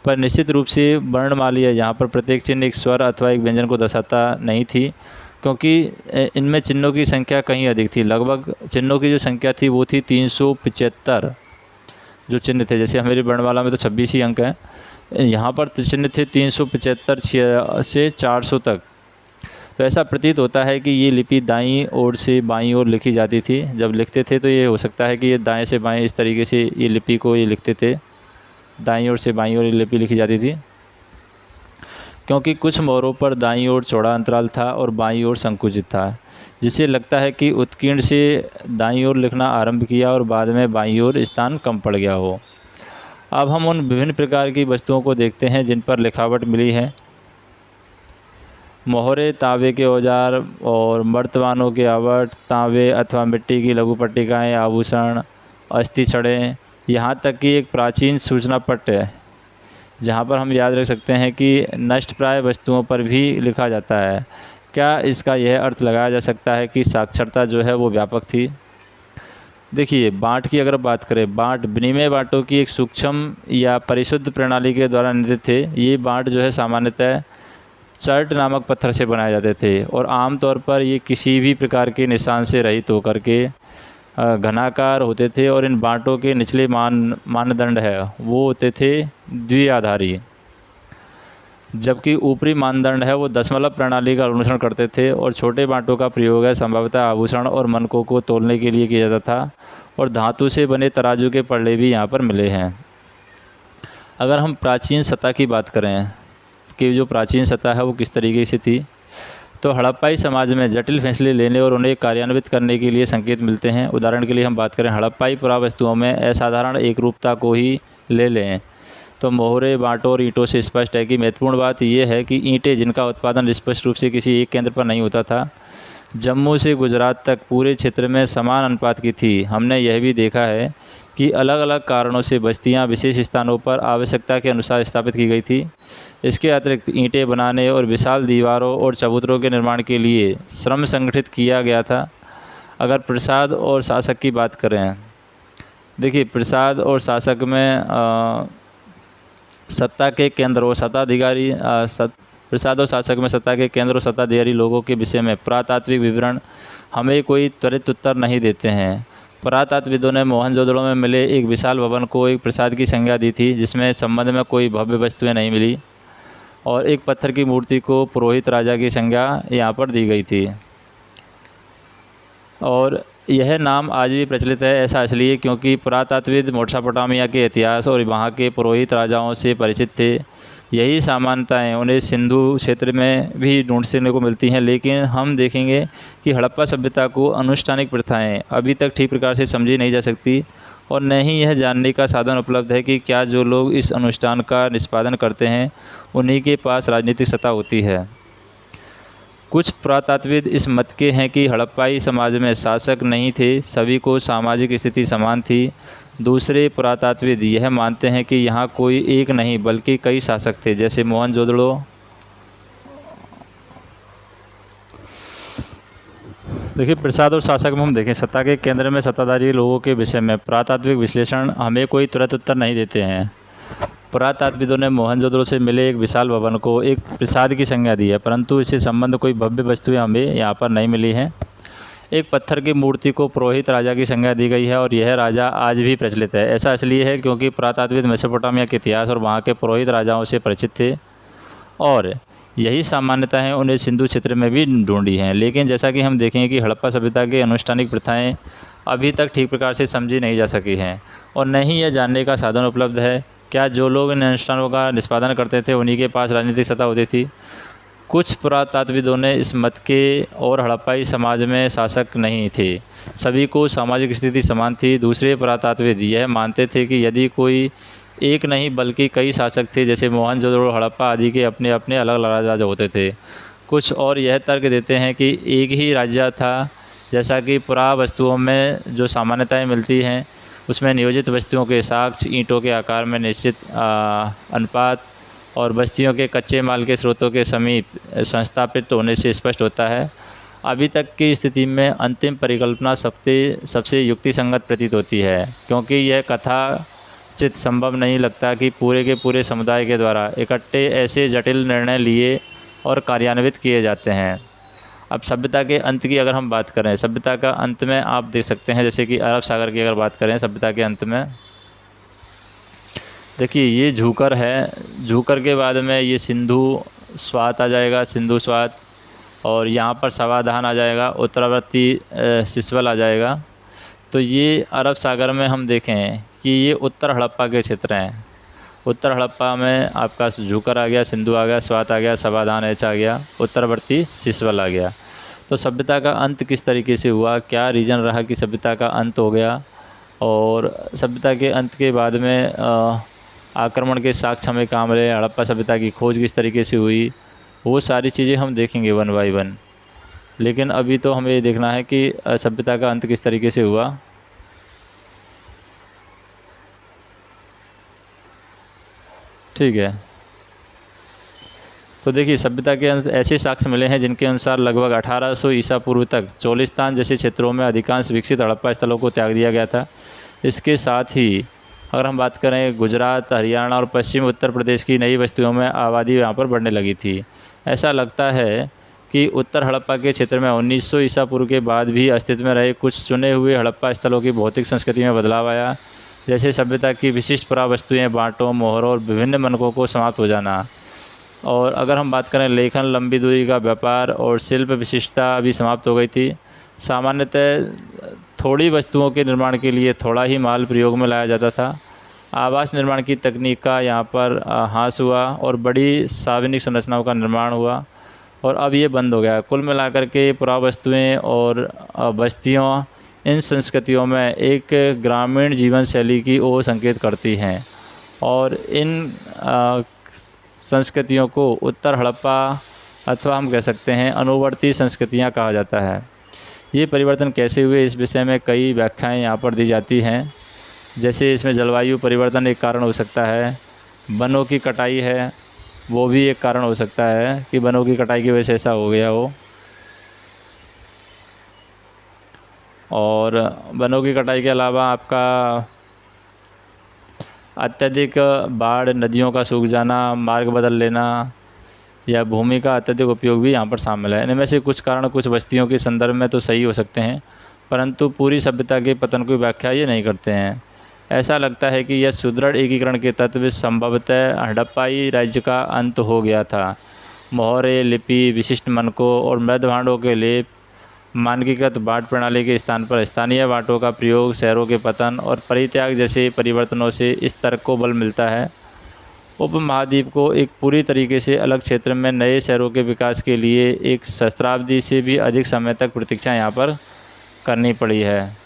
पर निश्चित रूप से वर्णमाला है जहाँ पर प्रत्येक चिन्ह एक स्वर अथवा एक व्यंजन को दर्शाता नहीं थी, क्योंकि इनमें चिन्हों की संख्या कहीं अधिक थी। लगभग चिन्हों की जो संख्या थी वो थी 375 जो चिन्ह थे। जैसे हमारी वर्णमाला में तो 26 ही अंक हैं, यहाँ पर चिन्ह थे 375 से 400 तक। तो ऐसा प्रतीत होता है कि ये लिपि दाईं ओर से बाईं ओर लिखी जाती थी। जब लिखते थे तो ये हो सकता है कि ये दाएं से बाएं इस तरीके से ये लिपि को ये लिखते थे। दाईं ओर से बाईं ओर ये लिपि लिखी जाती थी, क्योंकि कुछ मोहरों पर दाईं ओर चौड़ा अंतराल था और बाईं ओर संकुचित था, जिससे लगता है कि उत्कीर्ण से दाईं ओर लिखना आरंभ किया और बाद में बाईं ओर स्थान कम पड़ गया हो। अब हम उन विभिन्न प्रकार की वस्तुओं को देखते हैं जिन पर लिखावट मिली है। मोहरे, तांबे के औजार और मर्तबानों के आवट, तांबे अथवा मिट्टी की लघु पट्टिकाएँ, आभूषण, अस्थि छड़ें, यहाँ तक कि एक प्राचीन सूचना पट्ट है जहाँ पर हम याद रख सकते हैं कि नष्ट प्राय वस्तुओं पर भी लिखा जाता है। क्या इसका यह अर्थ लगाया जा सकता है कि साक्षरता जो है वो व्यापक थी? देखिए, बाँट की अगर बात करें, बाँट विनिमय बाँटों की एक सूक्ष्म या परिशुद्ध प्रणाली के द्वारा निर्मित थे। ये बाँट जो है सामान्यतः चर्ट नामक पत्थर से बनाए जाते थे और आमतौर पर ये किसी भी प्रकार के निशान से रहित होकर के घनाकार होते थे और इन बाँटों के निचले मानदंड है वो होते थे द्विआधारी, जबकि ऊपरी मानदंड है वो दशमलव प्रणाली का अनुसरण करते थे। और छोटे बाँटों का प्रयोग है संभवतः आभूषण और मनकों को तोलने के लिए किया जाता था। और धातु से बने तराजू के पल्ले भी यहाँ पर मिले हैं। अगर हम प्राचीन सत्ता की बात करें कि जो प्राचीन सत्ता है वो किस तरीके से थी, तो हड़प्पाई समाज में जटिल फैसले लेने और उन्हें कार्यान्वित करने के लिए संकेत मिलते हैं। उदाहरण के लिए हम बात करें हड़प्पाई पुरावस्तुओं में असाधारण एकरूपता को ही ले लें तो मोहरे, बाँटों और ईंटों से स्पष्ट है कि महत्वपूर्ण बात यह है कि ईंटें जिनका उत्पादन स्पष्ट रूप से किसी एक केंद्र पर नहीं होता था, जम्मू से गुजरात तक पूरे क्षेत्र में समान अनुपात की थी। हमने यह भी देखा है कि अलग अलग कारणों से बस्तियां विशेष स्थानों पर आवश्यकता के अनुसार स्थापित की गई थी। इसके अतिरिक्त ईंटें बनाने और विशाल दीवारों और चबूतरों के निर्माण के लिए श्रम संगठित किया गया था। अगर प्रसाद और शासक की बात करें, देखिए प्रसाद और शासक में सत्ता के केंद्र और सत्ताधिकारी प्रसाद और शासक में सत्ता के केंद्र और सत्ताधिकारी लोगों के विषय में पुरातात्विक विवरण हमें कोई त्वरित उत्तर नहीं देते हैं। पुरातत्वविदों ने मोहनजोदड़ो में मिले एक विशाल भवन को एक प्रसाद की संज्ञा दी थी, जिसमें संबंध में कोई भव्य वस्तुएं नहीं मिली, और एक पत्थर की मूर्ति को पुरोहित राजा की संज्ञा यहाँ पर दी गई थी। और यह नाम आज भी प्रचलित है। ऐसा इसलिए क्योंकि पुरातत्वविद मेसोपोटामिया के इतिहास और वहाँ के पुरोहित राजाओं से परिचित थे। यही समानताएं उन्हें सिंधु क्षेत्र में भी ढूंढने को मिलती हैं, लेकिन हम देखेंगे कि हड़प्पा सभ्यता को अनुष्ठानिक प्रथाएं अभी तक ठीक प्रकार से समझी नहीं जा सकती, और न ही यह जानने का साधन उपलब्ध है कि क्या जो लोग इस अनुष्ठान का निष्पादन करते हैं उन्हीं के पास राजनीतिक सत्ता होती है। कुछ पुरातत्वविद इस मत के हैं कि हड़प्पाई समाज में शासक नहीं थे, सभी को सामाजिक स्थिति समान थी। दूसरे पुरातत्वविद यह मानते हैं कि यहाँ कोई एक नहीं बल्कि कई शासक थे, जैसे मोहनजोदड़ो। देखिए, प्रसाद और शासक में हम देखें सत्ता के केंद्र में सत्ताधारी लोगों के विषय में पुरातात्विक विश्लेषण हमें कोई तुरंत उत्तर नहीं देते हैं। पुरातत्वविदों ने मोहनजोदड़ो से मिले एक विशाल भवन को एक प्रसाद की संज्ञा दी है, परंतु इससे संबंध कोई भव्य वस्तुएं हमें यहाँ पर नहीं मिली हैं। एक पत्थर की मूर्ति को पुरोहित राजा की संज्ञा दी गई है, और यह राजा आज भी प्रचलित है। ऐसा इसलिए है क्योंकि पुरातत्वविद मेसोपोटामिया के इतिहास और वहाँ के पुरोहित राजाओं से परिचित थे, और यही सामान्यताएं उन्हें सिंधु क्षेत्र में भी ढूंढी हैं। लेकिन जैसा कि हम देखेंगे कि हड़प्पा सभ्यता की अनुष्ठानिक प्रथाएं अभी तक ठीक प्रकार से समझी नहीं जा सकी हैं, और न ही यह जानने का साधन उपलब्ध है क्या जो लोग इन अनुष्ठानों का निष्पादन करते थे उन्हीं के पास राजनीतिक सत्ता होती थी। कुछ पुरातात्विदों ने इस मत के और हड़प्पाई समाज में शासक नहीं थे, सभी को सामाजिक स्थिति समान थी। दूसरे पुरातात्विद यह मानते थे कि यदि कोई एक नहीं बल्कि कई शासक थे, जैसे मोहनजोदड़ो, हड़प्पा आदि के अपने अपने अलग अलग राजा होते थे। कुछ और यह तर्क देते हैं कि एक ही राज्य था, जैसा कि पुरावस्तुओं में जो सामान्यताएं मिलती हैं उसमें नियोजित वस्तुओं के साक्ष्य, ईंटों के आकार में निश्चित अनुपात और बस्तियों के कच्चे माल के स्रोतों के समीप संस्थापित होने से स्पष्ट होता है। अभी तक की स्थिति में अंतिम परिकल्पना सबसे युक्तिसंगत प्रतीत होती है, क्योंकि यह कथाचित संभव नहीं लगता कि पूरे के पूरे समुदाय के द्वारा इकट्ठे ऐसे जटिल निर्णय लिए और कार्यान्वित किए जाते हैं। अब सभ्यता के अंत की अगर हम बात करें, सभ्यता का अंत में आप देख सकते हैं, जैसे कि अरब सागर की अगर बात करें सभ्यता के अंत में, देखिए ये झूकर है, झूकर के बाद में ये सिंधु स्वात आ जाएगा, सिंधु स्वात, और यहाँ पर सवाधान आ जाएगा, उत्तरवर्ती सिसवल आ जाएगा। तो ये अरब सागर में हम देखें कि ये उत्तर हड़प्पा के क्षेत्र हैं। उत्तर हड़प्पा में आपका झूकर आ गया, सिंधु आ गया, स्वात आ गया, सवाधान एच आ गया, उत्तरवर्ती सिसवल आ गया। तो सभ्यता का अंत किस तरीके से हुआ, क्या रीज़न रहा कि सभ्यता का अंत हो गया, और सभ्यता के अंत के बाद में आक्रमण के साक्ष्य हमें कहाँ मिले, हड़प्पा सभ्यता की खोज किस तरीके से हुई, वो सारी चीज़ें हम देखेंगे वन बाई वन। लेकिन अभी तो हमें ये देखना है कि सभ्यता का अंत किस तरीके से हुआ। ठीक है, तो देखिए सभ्यता के अंत ऐसे साक्ष्य मिले हैं जिनके अनुसार लगभग 1800 ईसा पूर्व तक चोलिस्तान जैसे क्षेत्रों में अधिकांश विकसित हड़प्पा स्थलों को त्याग दिया गया था। इसके साथ ही अगर हम बात करें गुजरात, हरियाणा और पश्चिम उत्तर प्रदेश की नई बस्तियों में आबादी यहाँ पर बढ़ने लगी थी। ऐसा लगता है कि उत्तर हड़प्पा के क्षेत्र में 1900 ईसा पूर्व के बाद भी अस्तित्व में रहे कुछ चुने हुए हड़प्पा स्थलों की भौतिक संस्कृति में बदलाव आया, जैसे सभ्यता की विशिष्ट पुरावस्तुएं, बाँटों, मोहरों और विभिन्न मनकों को समाप्त हो जाना। और अगर हम बात करें लेखन, लंबी दूरी का व्यापार और शिल्प विशिष्टता भी समाप्त हो गई थी। सामान्यतः थोड़ी वस्तुओं के निर्माण के लिए थोड़ा ही माल प्रयोग में लाया जाता था। आवास निर्माण की तकनीक का यहाँ पर ह्रास हुआ और बड़ी सार्वजनिक संरचनाओं का निर्माण हुआ, और अब ये बंद हो गया। कुल मिलाकर के पुरावस्तुएं और बस्तियों इन संस्कृतियों में एक ग्रामीण जीवन शैली की ओर संकेत करती हैं, और इन संस्कृतियों को उत्तर हड़प्पा अथवा हम कह सकते हैं अनुवर्ती संस्कृतियाँ कहा जाता है। ये परिवर्तन कैसे हुए, इस विषय में कई व्याख्याएं यहाँ पर दी जाती हैं। जैसे इसमें जलवायु परिवर्तन एक कारण हो सकता है, वनों की कटाई है वो भी एक कारण हो सकता है कि वनों की कटाई की वजह से ऐसा हो गया हो, और वनों की कटाई के अलावा आपका अत्यधिक बाढ़, नदियों का सूख जाना, मार्ग बदल लेना या भूमि का अत्यधिक उपयोग भी यहाँ पर शामिल है। इनमें से कुछ कारण कुछ बस्तियों के संदर्भ में तो सही हो सकते हैं, परंतु पूरी सभ्यता के पतन की व्याख्या ये नहीं करते हैं। ऐसा लगता है कि यह सुदृढ़ एकीकरण के तत्व संभवतः हड़प्पाई राज्य का अंत हो गया था। मोहरे, लिपि, विशिष्ट मनकों और मृद भांडों के लेप, मानकीकृत बाँट प्रणाली के स्थान पर स्थानीय बाँटों का प्रयोग, शहरों के पतन और परित्याग जैसे परिवर्तनों से इस तर्क को बल मिलता है। उपमहाद्वीप को एक पूरी तरीके से अलग क्षेत्र में नए शहरों के विकास के लिए एक सहस्त्राब्दी से भी अधिक समय तक प्रतीक्षा यहाँ पर करनी पड़ी है।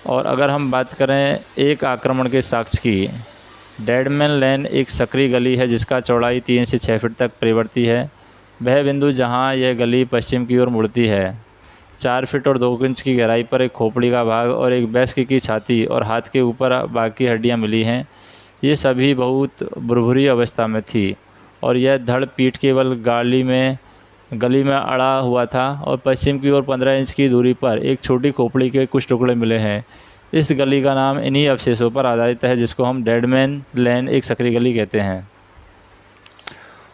और अगर हम बात करें एक आक्रमण के साक्ष्य की, डेडमैन लेन एक सकरी गली है जिसका चौड़ाई 3 से 6 फीट तक परिवर्ती है। वह बिंदु जहाँ यह गली पश्चिम की ओर मुड़ती है, 4 फीट और 2 इंच की गहराई पर एक खोपड़ी का भाग और एक वयस्क की छाती और हाथ के ऊपर बाकी हड्डियाँ मिली हैं। ये सभी बहुत भुरभुरी अवस्था में थी, और यह धड़ पीठ केवल गली में अड़ा हुआ था, और पश्चिम की ओर 15 इंच की दूरी पर एक छोटी खोपड़ी के कुछ टुकड़े मिले हैं। इस गली का नाम इन्हीं अवशेषों पर आधारित है जिसको हम डेडमैन लेन एक सकरी गली कहते हैं।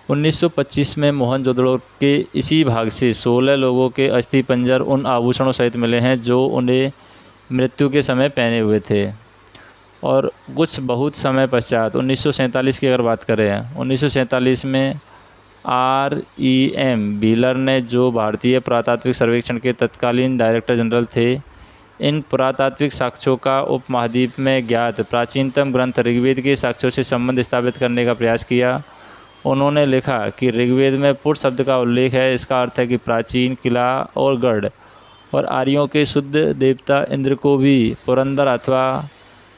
1925 में मोहनजोदड़ो के इसी भाग से 16 लोगों के अस्थि पंजर उन आभूषणों सहित मिले हैं जो उन्हें मृत्यु के समय पहने हुए थे। और कुछ बहुत समय पश्चात 1947 की अगर बात करें, 1947 में REM व्हीलर ने, जो भारतीय पुरातात्विक सर्वेक्षण के तत्कालीन डायरेक्टर जनरल थे, इन पुरातात्विक साक्ष्यों का उपमहाद्वीप में ज्ञात प्राचीनतम ग्रंथ ऋग्वेद के साक्ष्यों से संबंध स्थापित करने का प्रयास किया। उन्होंने लिखा कि ऋग्वेद में पुर शब्द का उल्लेख है। इसका अर्थ है कि प्राचीन किला और गढ़, और आर्यों के शुद्ध देवता इंद्र को भी पुरंदर अथवा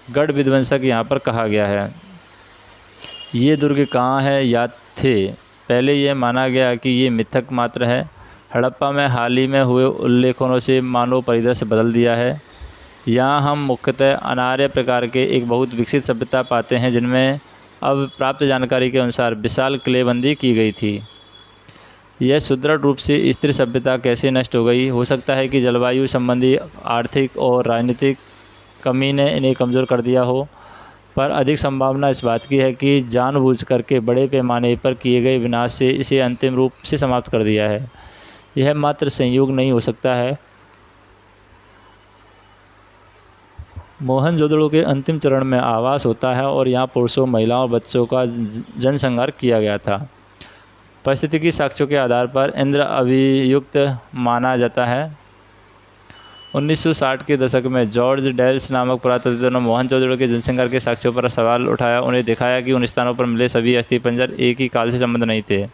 गढ़ विध्वंसक यहाँ पर कहा गया है। ये दुर्ग कहाँ है या थे? पहले यह माना गया कि ये मिथक मात्र है। हड़प्पा में हाल ही में हुए उल्लेखों से मानव परिदृश्य बदल दिया है। यहाँ हम मुख्यतः अनार्य प्रकार के एक बहुत विकसित सभ्यता पाते हैं, जिनमें अब प्राप्त जानकारी के अनुसार विशाल किलेबंदी की गई थी। यह सुदृढ़ रूप से स्थिर सभ्यता कैसे नष्ट हो गई? हो सकता है कि जलवायु संबंधी आर्थिक और राजनीतिक कमी ने इन्हें कमज़ोर कर दिया हो, पर अधिक संभावना इस बात की है कि जानबूझ करके बड़े पैमाने पर किए गए विनाश से इसे अंतिम रूप से समाप्त कर दिया है। यह मात्र संयोग नहीं हो सकता है। मोहनजोदड़ो के अंतिम चरण में आवास होता है और यहाँ पुरुषों, महिलाओं और बच्चों का जनसंहार किया गया था। परिस्थिति साक्ष्यों के आधार पर इंद्र अभियुक्त माना जाता है। 1960 के दशक में जॉर्ज डेल्स नामक पुरातत्वविद ने मोहनजोदड़ो के जनसंहार के साक्ष्यों पर सवाल उठाया। उन्हें दिखाया कि उन स्थानों पर मिले सभी अस्थिपंजर एक ही काल से संबंध नहीं थे।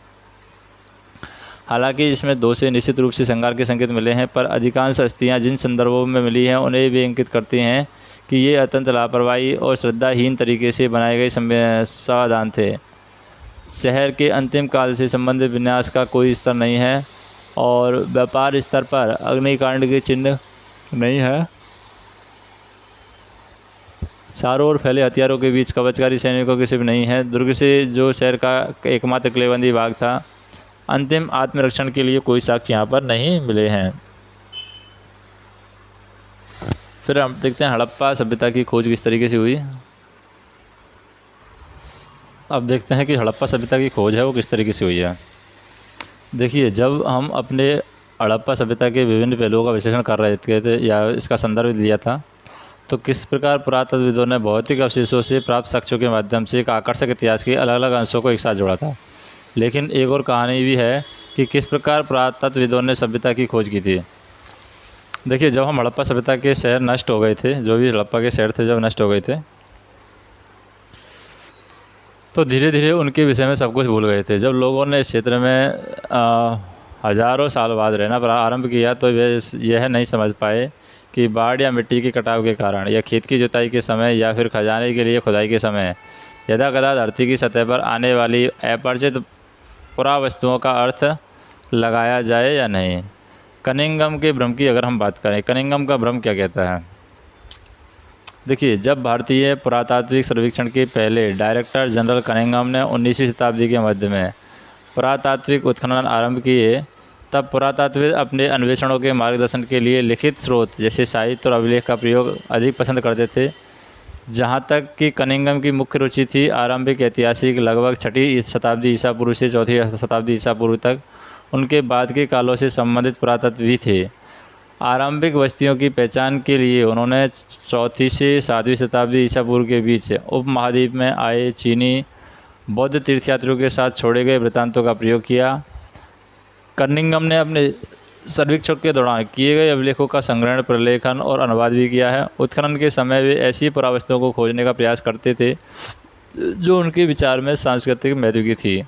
हालांकि इसमें 2 से निश्चित रूप से संहार के संकेत मिले हैं, पर अधिकांश अस्थियां जिन संदर्भों में मिली हैं उन्हें भी इंगित करती हैं कि ये अत्यंत लापरवाही और श्रद्धाहीन तरीके से बनाए गए समाधान थे। शहर के अंतिम काल से संबंधित विन्यास का कोई स्तर नहीं है और व्यापार स्तर पर अग्निकांड के चिन्ह नहीं है। चारों ओर फैले हथियारों के बीच कवचकारी सैनिकों के शिविर नहीं है। दुर्ग से जो शहर का एकमात्र किलेबंदी भाग था, अंतिम आत्मरक्षण के लिए कोई साक्ष्य यहाँ पर नहीं मिले हैं। फिर हम देखते हैं हड़प्पा सभ्यता की खोज किस तरीके से हुई। अब देखते हैं कि हड़प्पा सभ्यता की खोज है वो किस तरीके से हुई है। देखिए, जब हम अपने हड़प्पा सभ्यता के विभिन्न पहलुओं का विश्लेषण कर रहे थे या इसका संदर्भ दिया था, तो किस प्रकार पुरातत्वविदों ने भौतिक अवशेषों से प्राप्त साक्ष्यों के माध्यम से एक आकर्षक इतिहास के अलग अलग अंशों को एक साथ जोड़ा था। लेकिन एक और कहानी भी है कि किस प्रकार पुरातत्वविदों ने सभ्यता की खोज की थी। देखिए, जब हम हड़प्पा सभ्यता के शहर नष्ट हो गए थे, जो भी हड़प्पा के शहर थे जब नष्ट हो गए थे, तो धीरे धीरे उनके विषय में सब कुछ भूल गए थे। जब लोगों ने इस क्षेत्र में हजारों साल बाद रहना आरंभ किया, तो वे यह नहीं समझ पाए कि बाढ़ या मिट्टी के कटाव के कारण या खेत की जुताई के समय या फिर खजाने के लिए खुदाई के समय यदाकदा धरती की सतह पर आने वाली अपरिचित पुरावस्तुओं का अर्थ लगाया जाए या नहीं। कनिंघम के भ्रम की अगर हम बात करें, कनिंघम का भ्रम क्या कहता है? देखिए, जब भारतीय पुरातात्विक सर्वेक्षण के पहले डायरेक्टर जनरल कनिंघम ने 19वीं शताब्दी के मध्य में पुरातात्विक उत्खनन आरंभ किए, तब पुरातात्विद अपने अन्वेषणों के मार्गदर्शन के लिए लिखित स्रोत जैसे साहित्य और अभिलेख का प्रयोग अधिक पसंद करते थे। जहाँ तक कि कनिंघम की मुख्य रुचि थी आरंभिक ऐतिहासिक लगभग 6वीं शताब्दी ईसा पूर्व से 4वीं शताब्दी ईसा पूर्व तक उनके बाद के कालों से संबंधित पुरातत्व भी थे। आरंभिक बस्तियों की पहचान के लिए उन्होंने 4वीं से 7वीं शताब्दी ईसा पूर्व के बीच उपमहाद्वीप में आए चीनी बौद्ध तीर्थयात्रियों के साथ छोड़े गए वृत्तांतों का प्रयोग किया। कनिंघम ने अपने सर्वेक्षण के दौरान किए गए अभिलेखों का संग्रहण, प्रलेखन और अनुवाद भी किया है। उत्खनन के समय वे ऐसी पुरावस्तुओं को खोजने का प्रयास करते थे जो उनके विचार में सांस्कृतिक महत्व की थी।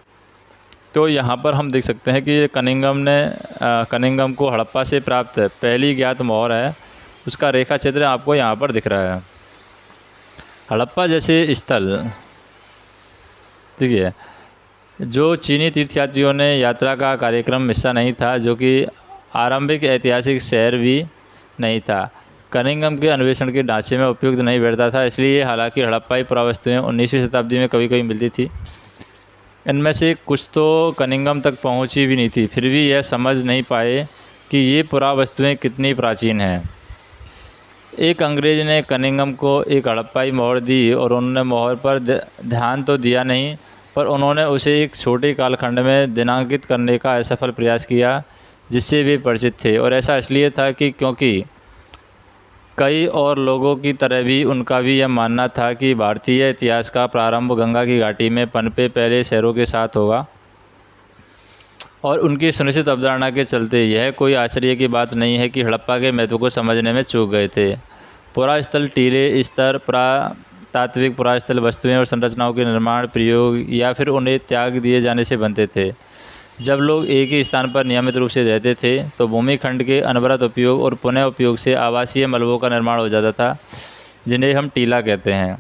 तो यहाँ पर हम देख सकते हैं कि कनिंघम को हड़प्पा से प्राप्त पहली ज्ञात मोहर है, उसका रेखा चित्र आपको यहाँ पर दिख रहा है। हड़प्पा जैसे स्थल, देखिए, जो चीनी तीर्थयात्रियों ने यात्रा का कार्यक्रम हिस्सा नहीं था, जो कि आरंभिक ऐतिहासिक शहर भी नहीं था, कनिंघम के अन्वेषण के ढांचे में उपयुक्त नहीं बैठता था। इसलिए हालांकि हड़प्पाई पुरावस्तुएं 19वीं शताब्दी में कभी कभी मिलती थी, इनमें से कुछ तो कनिंघम तक पहुंची भी नहीं थी, फिर भी यह समझ नहीं पाए कि ये पुरावस्तुएं कितनी प्राचीन हैं। एक अंग्रेज ने कनिंघम को एक हड़प्पाई मोहर दी और उन्होंने मोहर पर ध्यान तो दिया नहीं, पर उन्होंने उसे एक छोटे कालखंड में दिनांकित करने का असफल प्रयास किया जिससे वे परिचित थे। और ऐसा इसलिए था कि क्योंकि कई और लोगों की तरह भी उनका भी यह मानना था कि भारतीय इतिहास का प्रारंभ गंगा की घाटी में पनपे पहले शहरों के साथ होगा, और उनकी सुनिश्चित अवधारणा के चलते यह कोई आश्चर्य की बात नहीं है कि हड़प्पा के महत्व को समझने में चूक गए थे। पुरा स्थल टीले स्तर पुरातात्विक पुरास्थल वस्तुएं और संरचनाओं के निर्माण, प्रयोग या फिर उन्हें त्याग दिए जाने से बनते थे। जब लोग एक ही स्थान पर नियमित रूप से रहते थे तो भूमिखंड के अनवरत उपयोग और पुनः उपयोग से आवासीय मलबों का निर्माण हो जाता था, जिन्हें हम टीला कहते हैं।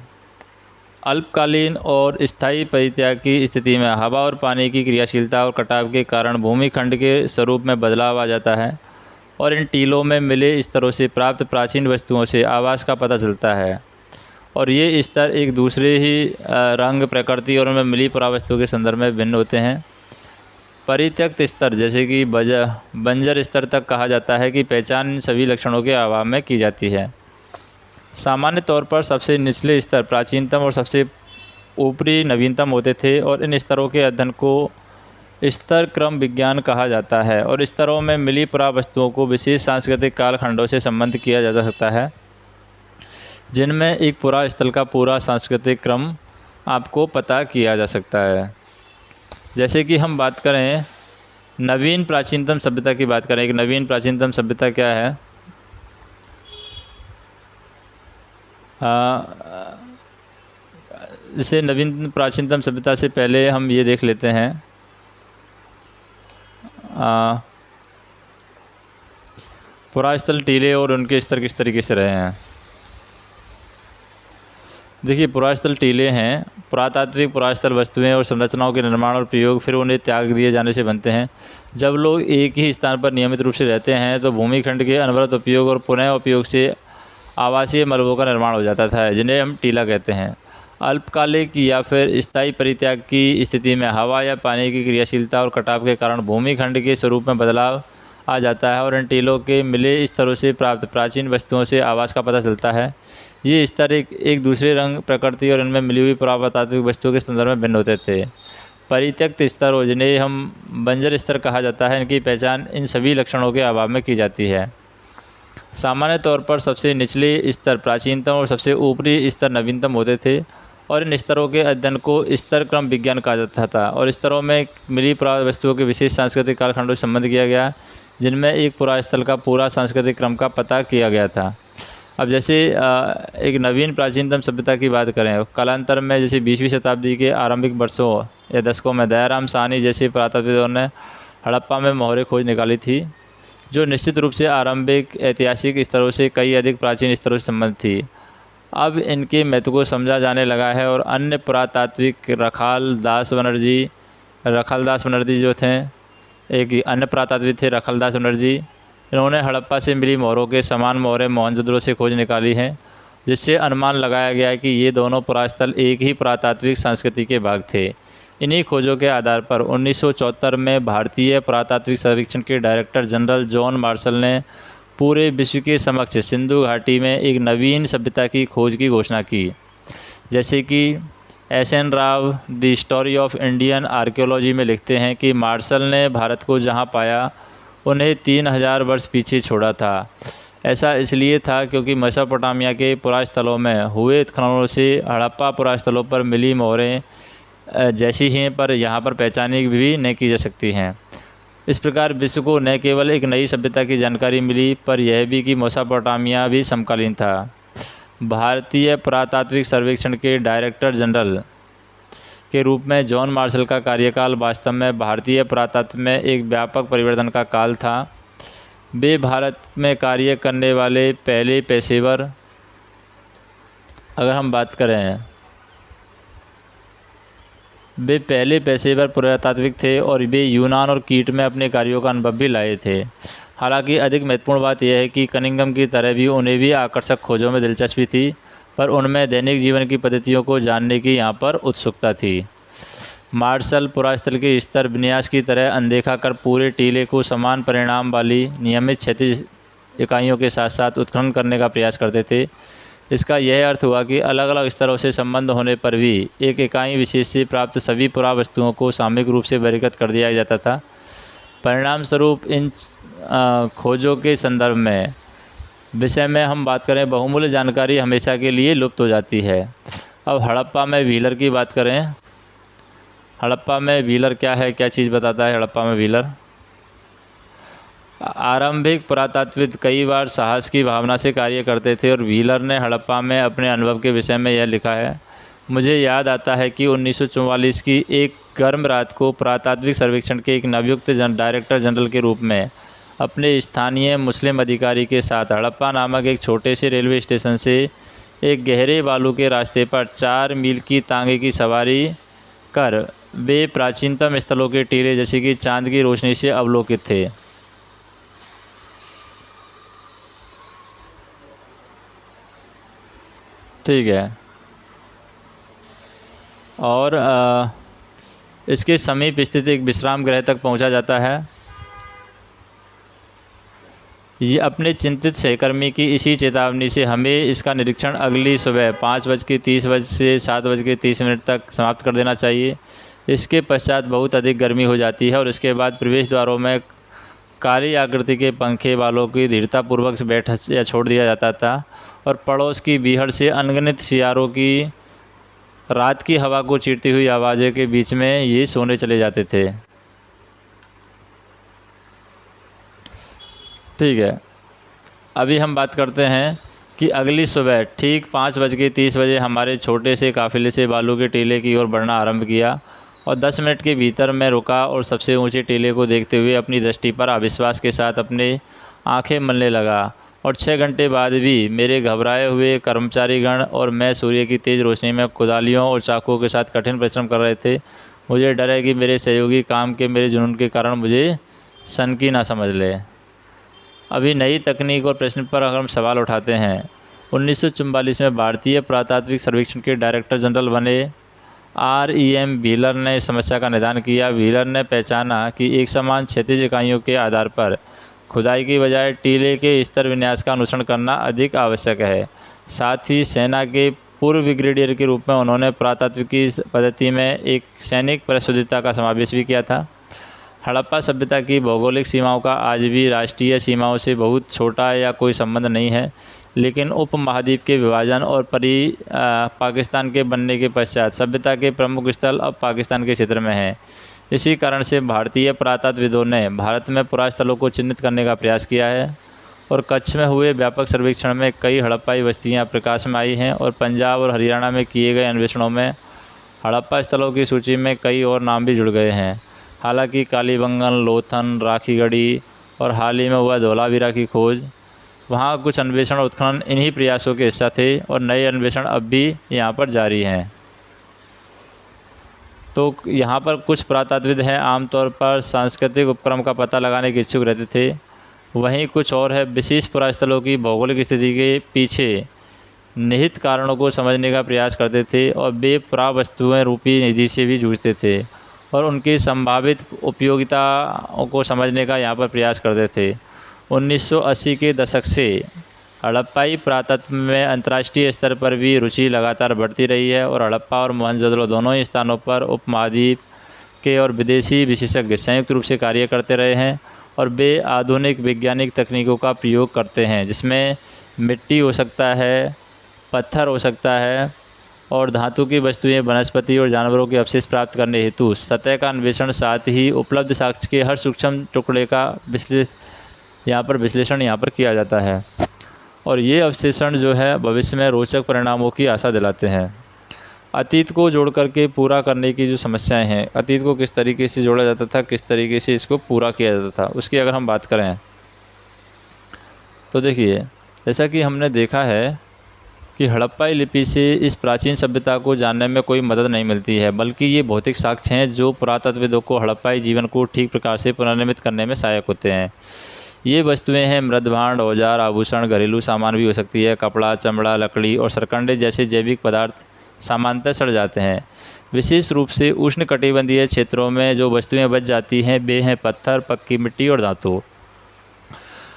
अल्पकालीन और स्थायी परित्याग की स्थिति में हवा और पानी की क्रियाशीलता और कटाव के कारण भूमिखंड के स्वरूप में बदलाव आ जाता है और इन टीलों में मिले स्तरों से प्राप्त प्राचीन वस्तुओं से आवास का पता चलता है। और ये स्तर एक दूसरे ही रंग, प्रकृति और उनमें मिली पुरावस्तुओं के संदर्भ में भिन्न होते हैं। परित्यक्त स्तर जैसे कि बंजर स्तर तक कहा जाता है कि पहचान इन सभी लक्षणों के अभाव में की जाती है। सामान्य तौर पर सबसे निचले स्तर प्राचीनतम और सबसे ऊपरी नवीनतम होते थे और इन स्तरों के अध्ययन को स्तर क्रम विज्ञान कहा जाता है और स्तरों में मिली पुरावस्तुओं को विशेष सांस्कृतिक कालखंडों से संबंध किया जा सकता है, जिनमें एक पुरा स्थल का पूरा सांस्कृतिक क्रम आपको पता किया जा सकता है। जैसे कि हम बात करें नवीन प्राचीनतम सभ्यता की बात करें, एक नवीन प्राचीनतम सभ्यता क्या है? जैसे नवीन प्राचीनतम सभ्यता से पहले हम ये देख लेते हैं पुरास्थल टीले और उनके स्तर किस तरीके से रहे हैं। देखिए, पुरास्थल टीले हैं पुरातात्विक पुरास्थल वस्तुएं और संरचनाओं के निर्माण और प्रयोग फिर उन्हें त्याग दिए जाने से बनते हैं। जब लोग एक ही स्थान पर नियमित रूप से रहते हैं तो भूमिखंड के अनवरत उपयोग और पुनः उपयोग से आवासीय मलबों का निर्माण हो जाता था, जिन्हें हम टीला कहते हैं। अल्पकालिक या फिर स्थायी परित्याग की स्थिति में हवा या पानी की क्रियाशीलता और कटाव के कारण भूमिखंड के स्वरूप में बदलाव आ जाता है और इन टीलों के मिले स्तरों से प्राप्त प्राचीन वस्तुओं से आवास का पता चलता है। ये स्तर एक दूसरे रंग, प्रकृति और इनमें मिली हुई पुरातात्विक वस्तुओं के संदर्भ में भिन्न होते थे। परित्यक्त स्तर, जिन्हें हम बंजर स्तर कहा जाता है, इनकी पहचान इन सभी लक्षणों के अभाव में की जाती है। सामान्य तौर पर सबसे निचले स्तर प्राचीनतम और सबसे ऊपरी स्तर नवीनतम होते थे और इन स्तरों के अध्ययन को स्तर क्रम विज्ञान कहा जाता था और स्तरों में मिली पुरावस्तुओं के विशेष सांस्कृतिक कालखंडों से संबंध किया गया, जिनमें एक पुरास्थल का पूरा सांस्कृतिक क्रम का पता किया गया था। अब जैसे एक नवीन प्राचीनतम सभ्यता की बात करें, कालांतर में जैसे 20वीं शताब्दी के आरंभिक वर्षों या दशकों में दयाराम साहनी जैसे पुरातत्वविदों ने हड़प्पा में मोहरे खोज निकाली थी, जो निश्चित रूप से आरंभिक ऐतिहासिक स्तरों से कई अधिक प्राचीन स्तरों से संबंधित थी। अब इनके महत्व को समझा जाने लगा है और अन्य पुरातात्विक रखालदास बनर्जी जो थे, एक अन्य पुरातात्विक थे रखालदास बनर्जी, इन्होंने हड़प्पा से मिली मोहरों के समान मोहरें मोहनजोदड़ो से खोज निकाली हैं, जिससे अनुमान लगाया गया है कि ये दोनों पुरास्थल एक ही पुरातात्विक संस्कृति के भाग थे। इन्हीं खोजों के आधार पर 1974 में भारतीय पुरातात्विक सर्वेक्षण के डायरेक्टर जनरल जॉन मार्शल ने पूरे विश्व के समक्ष सिंधु घाटी में एक नवीन सभ्यता की खोज की घोषणा की। जैसे कि SN. Rao the story of Indian archaeology में लिखते हैं कि मार्शल ने भारत को जहां पाया उन्हें 3000 वर्ष पीछे छोड़ा था। ऐसा इसलिए था क्योंकि मेसोपोटामिया के पुरास्थलों में हुए उत्खननों से हड़प्पा पुरास्थलों पर मिली मोहरें जैसी हैं, पर यहाँ पर पहचानी भी नहीं की जा सकती हैं। इस प्रकार विश्व को न केवल एक नई सभ्यता की जानकारी मिली, पर यह भी कि मेसोपोटामिया भी समकालीन था। भारतीय पुरातात्विक सर्वेक्षण के डायरेक्टर जनरल के रूप में जॉन मार्शल का कार्यकाल वास्तव में भारतीय पुरातत्व में एक व्यापक परिवर्तन का काल था। वे भारत में कार्य करने वाले पहले पेशेवर, अगर हम बात करें, वे पहले पेशेवर पुरातात्विक थे और वे यूनान और कीट में अपने कार्यों का अनुभव भी लाए थे। हालांकि अधिक महत्वपूर्ण बात यह है कि कनिंघम की तरह भी उन्हें भी आकर्षक खोजों में दिलचस्पी थी, पर उनमें दैनिक जीवन की पद्धतियों को जानने की यहाँ पर उत्सुकता थी। मार्शल पुरास्थल के स्तर विन्यास की तरह अनदेखा कर पूरे टीले को समान परिणाम वाली नियमित क्षैतिज इकाइयों के साथ साथ उत्खनन करने का प्रयास करते थे। इसका यह अर्थ हुआ कि अलग अलग स्तरों से संबंध होने पर भी एक इकाई विशेष से प्राप्त सभी पुरावस्तुओं को सामूहिक रूप से वर्गीकृत कर दिया जाता था। परिणाम स्वरूप इन खोजों के संदर्भ में विषय में हम बात करें, बहुमूल्य जानकारी हमेशा के लिए लुप्त हो जाती है। अब हड़प्पा में व्हीलर की बात करें। हड़प्पा में व्हीलर क्या है, क्या चीज़ बताता है हड़प्पा में व्हीलर? आरंभिक पुरातात्विद कई बार साहस की भावना से कार्य करते थे और व्हीलर ने हड़प्पा में अपने अनुभव के विषय में यह लिखा है। मुझे याद आता है कि 1944 की एक गर्म रात को पुरातात्विक सर्वेक्षण के एक नवयुक्त डायरेक्टर जनरल के रूप में अपने स्थानीय मुस्लिम अधिकारी के साथ हड़प्पा नामक एक छोटे से रेलवे स्टेशन से एक गहरे बालू के रास्ते पर 4 मील की तांगे की सवारी कर वे प्राचीनतम स्थलों के टीले जैसे कि चांद की रोशनी से अवलोकित थे। ठीक है। और इसके समीप स्थित एक विश्राम गृह तक पहुंचा जाता है। ये अपने चिंतित सहकर्मी की इसी चेतावनी से हमें इसका निरीक्षण अगली सुबह 5:30 से 7:30 तक समाप्त कर देना चाहिए। इसके पश्चात बहुत अधिक गर्मी हो जाती है और इसके बाद प्रवेश द्वारों में काली आकृति के पंखे वालों की धीरतापूर्वक बैठ या छोड़ दिया जाता था और पड़ोस की बीहड़ से अनगिनत सियारों की रात की हवा को चीरती हुई आवाज़ों के बीच में ये सोने चले जाते थे। ठीक है। अभी हम बात करते हैं कि अगली सुबह ठीक 5:30 हमारे छोटे से काफ़िले से बालू के टीले की ओर बढ़ना आरंभ किया और 10 मिनट के भीतर मैं रुका और सबसे ऊंचे टीले को देखते हुए अपनी दृष्टि पर अविश्वास के साथ अपने आंखें मलने लगा। और 6 घंटे बाद भी मेरे घबराए हुए कर्मचारीगण और मैं सूर्य की तेज़ रोशनी में कुदालियों और चाकुओं के साथ कठिन परिश्रम कर रहे थे। मुझे डर है कि मेरे सहयोगी काम के मेरे जुनून के कारण मुझे सनकी ना समझ ले। अभी नई तकनीक और प्रश्न पर अगर हम सवाल उठाते हैं, 1944 में भारतीय पुरातात्विक सर्वेक्षण के डायरेक्टर जनरल बने REM व्हीलर ने इस समस्या का निदान किया। व्हीलर ने पहचाना कि एक समान क्षैतिज इकाइयों के आधार पर खुदाई की बजाय टीले के स्तर विन्यास का अनुसरण करना अधिक आवश्यक है। साथ ही सेना के पूर्व ब्रिगेडियर के रूप में उन्होंने पुरातात्विकी पद्धति में एक सैनिक परिशुद्धता का समावेश भी किया था। हड़प्पा सभ्यता की भौगोलिक सीमाओं का आज भी राष्ट्रीय सीमाओं से बहुत छोटा या कोई संबंध नहीं है, लेकिन उपमहाद्वीप के विभाजन और पाकिस्तान के बनने के पश्चात सभ्यता के प्रमुख स्थल अब पाकिस्तान के क्षेत्र में हैं। इसी कारण से भारतीय पुरातत्वविदों ने भारत में पुरास्थलों को चिन्हित करने का प्रयास किया है और कच्छ में हुए व्यापक सर्वेक्षण में कई हड़प्पाई बस्तियां प्रकाश में आई हैं और पंजाब और हरियाणा में किए गए अन्वेषणों में हड़प्पा स्थलों की सूची में कई और नाम भी जुड़ गए हैं। हालांकि कालीबंगन, लोथन, राखीगढ़ी और हाल ही में हुआ धोलावीरा की खोज, वहाँ कुछ अन्वेषण उत्खनन इन्हीं प्रयासों के हिस्सा थे और नए अन्वेषण अब भी यहाँ पर जारी हैं। तो यहाँ पर कुछ पुरातत्वविद हैं आमतौर पर सांस्कृतिक उपक्रम का पता लगाने के इच्छुक रहते थे, वहीं कुछ और है विशेष पुरास्थलों की भौगोलिक स्थिति के पीछे निहित कारणों को समझने का प्रयास करते थे और वे पुरावस्तुएं रूपी निधि से भी जूझते थे और उनकी संभावित उपयोगिता को समझने का यहाँ पर प्रयास करते थे। 1980 के दशक से हड़प्पाई पुरातत्व में अंतर्राष्ट्रीय स्तर पर भी रुचि लगातार बढ़ती रही है और हड़प्पा और मोहनजोदड़ो दोनों ही स्थानों पर उपमहाद्वीप के और विदेशी विशेषज्ञ संयुक्त रूप से कार्य करते रहे हैं और वे आधुनिक वैज्ञानिक तकनीकों का प्रयोग करते हैं, जिसमें मिट्टी हो सकता है, पत्थर हो सकता है और धातु की वस्तुएं, वनस्पति और जानवरों के अवशेष प्राप्त करने हेतु सतह का अन्वेषण, साथ ही उपलब्ध साक्ष्य के हर सूक्ष्म टुकड़े का विश्लेषण यहाँ पर किया जाता है और ये अवशेषण जो है भविष्य में रोचक परिणामों की आशा दिलाते हैं। अतीत को जोड़ करके पूरा करने की जो समस्याएं हैं, अतीत को किस तरीके से जोड़ा जाता था, किस तरीके से इसको पूरा किया जाता था, उसकी अगर हम बात करें तो देखिए, जैसा कि हमने देखा है कि हड़प्पाई लिपि से इस प्राचीन सभ्यता को जानने में कोई मदद नहीं मिलती है, बल्कि ये भौतिक साक्ष्य हैं जो पुरातत्वविदों को हड़प्पाई जीवन को ठीक प्रकार से पुनर्निर्मित करने में सहायक होते हैं। ये वस्तुएं हैं मृदभांड, औजार, आभूषण, घरेलू सामान भी हो सकती है, कपड़ा, चमड़ा, लकड़ी और सरकंडे जैसे जैविक पदार्थ सामान्यतः सड़ जाते हैं। विशेष रूप से उष्णकटिबंधीय क्षेत्रों में जो वस्तुएं बच जाती हैं वे हैं पत्थर, पक्की मिट्टी और धातु।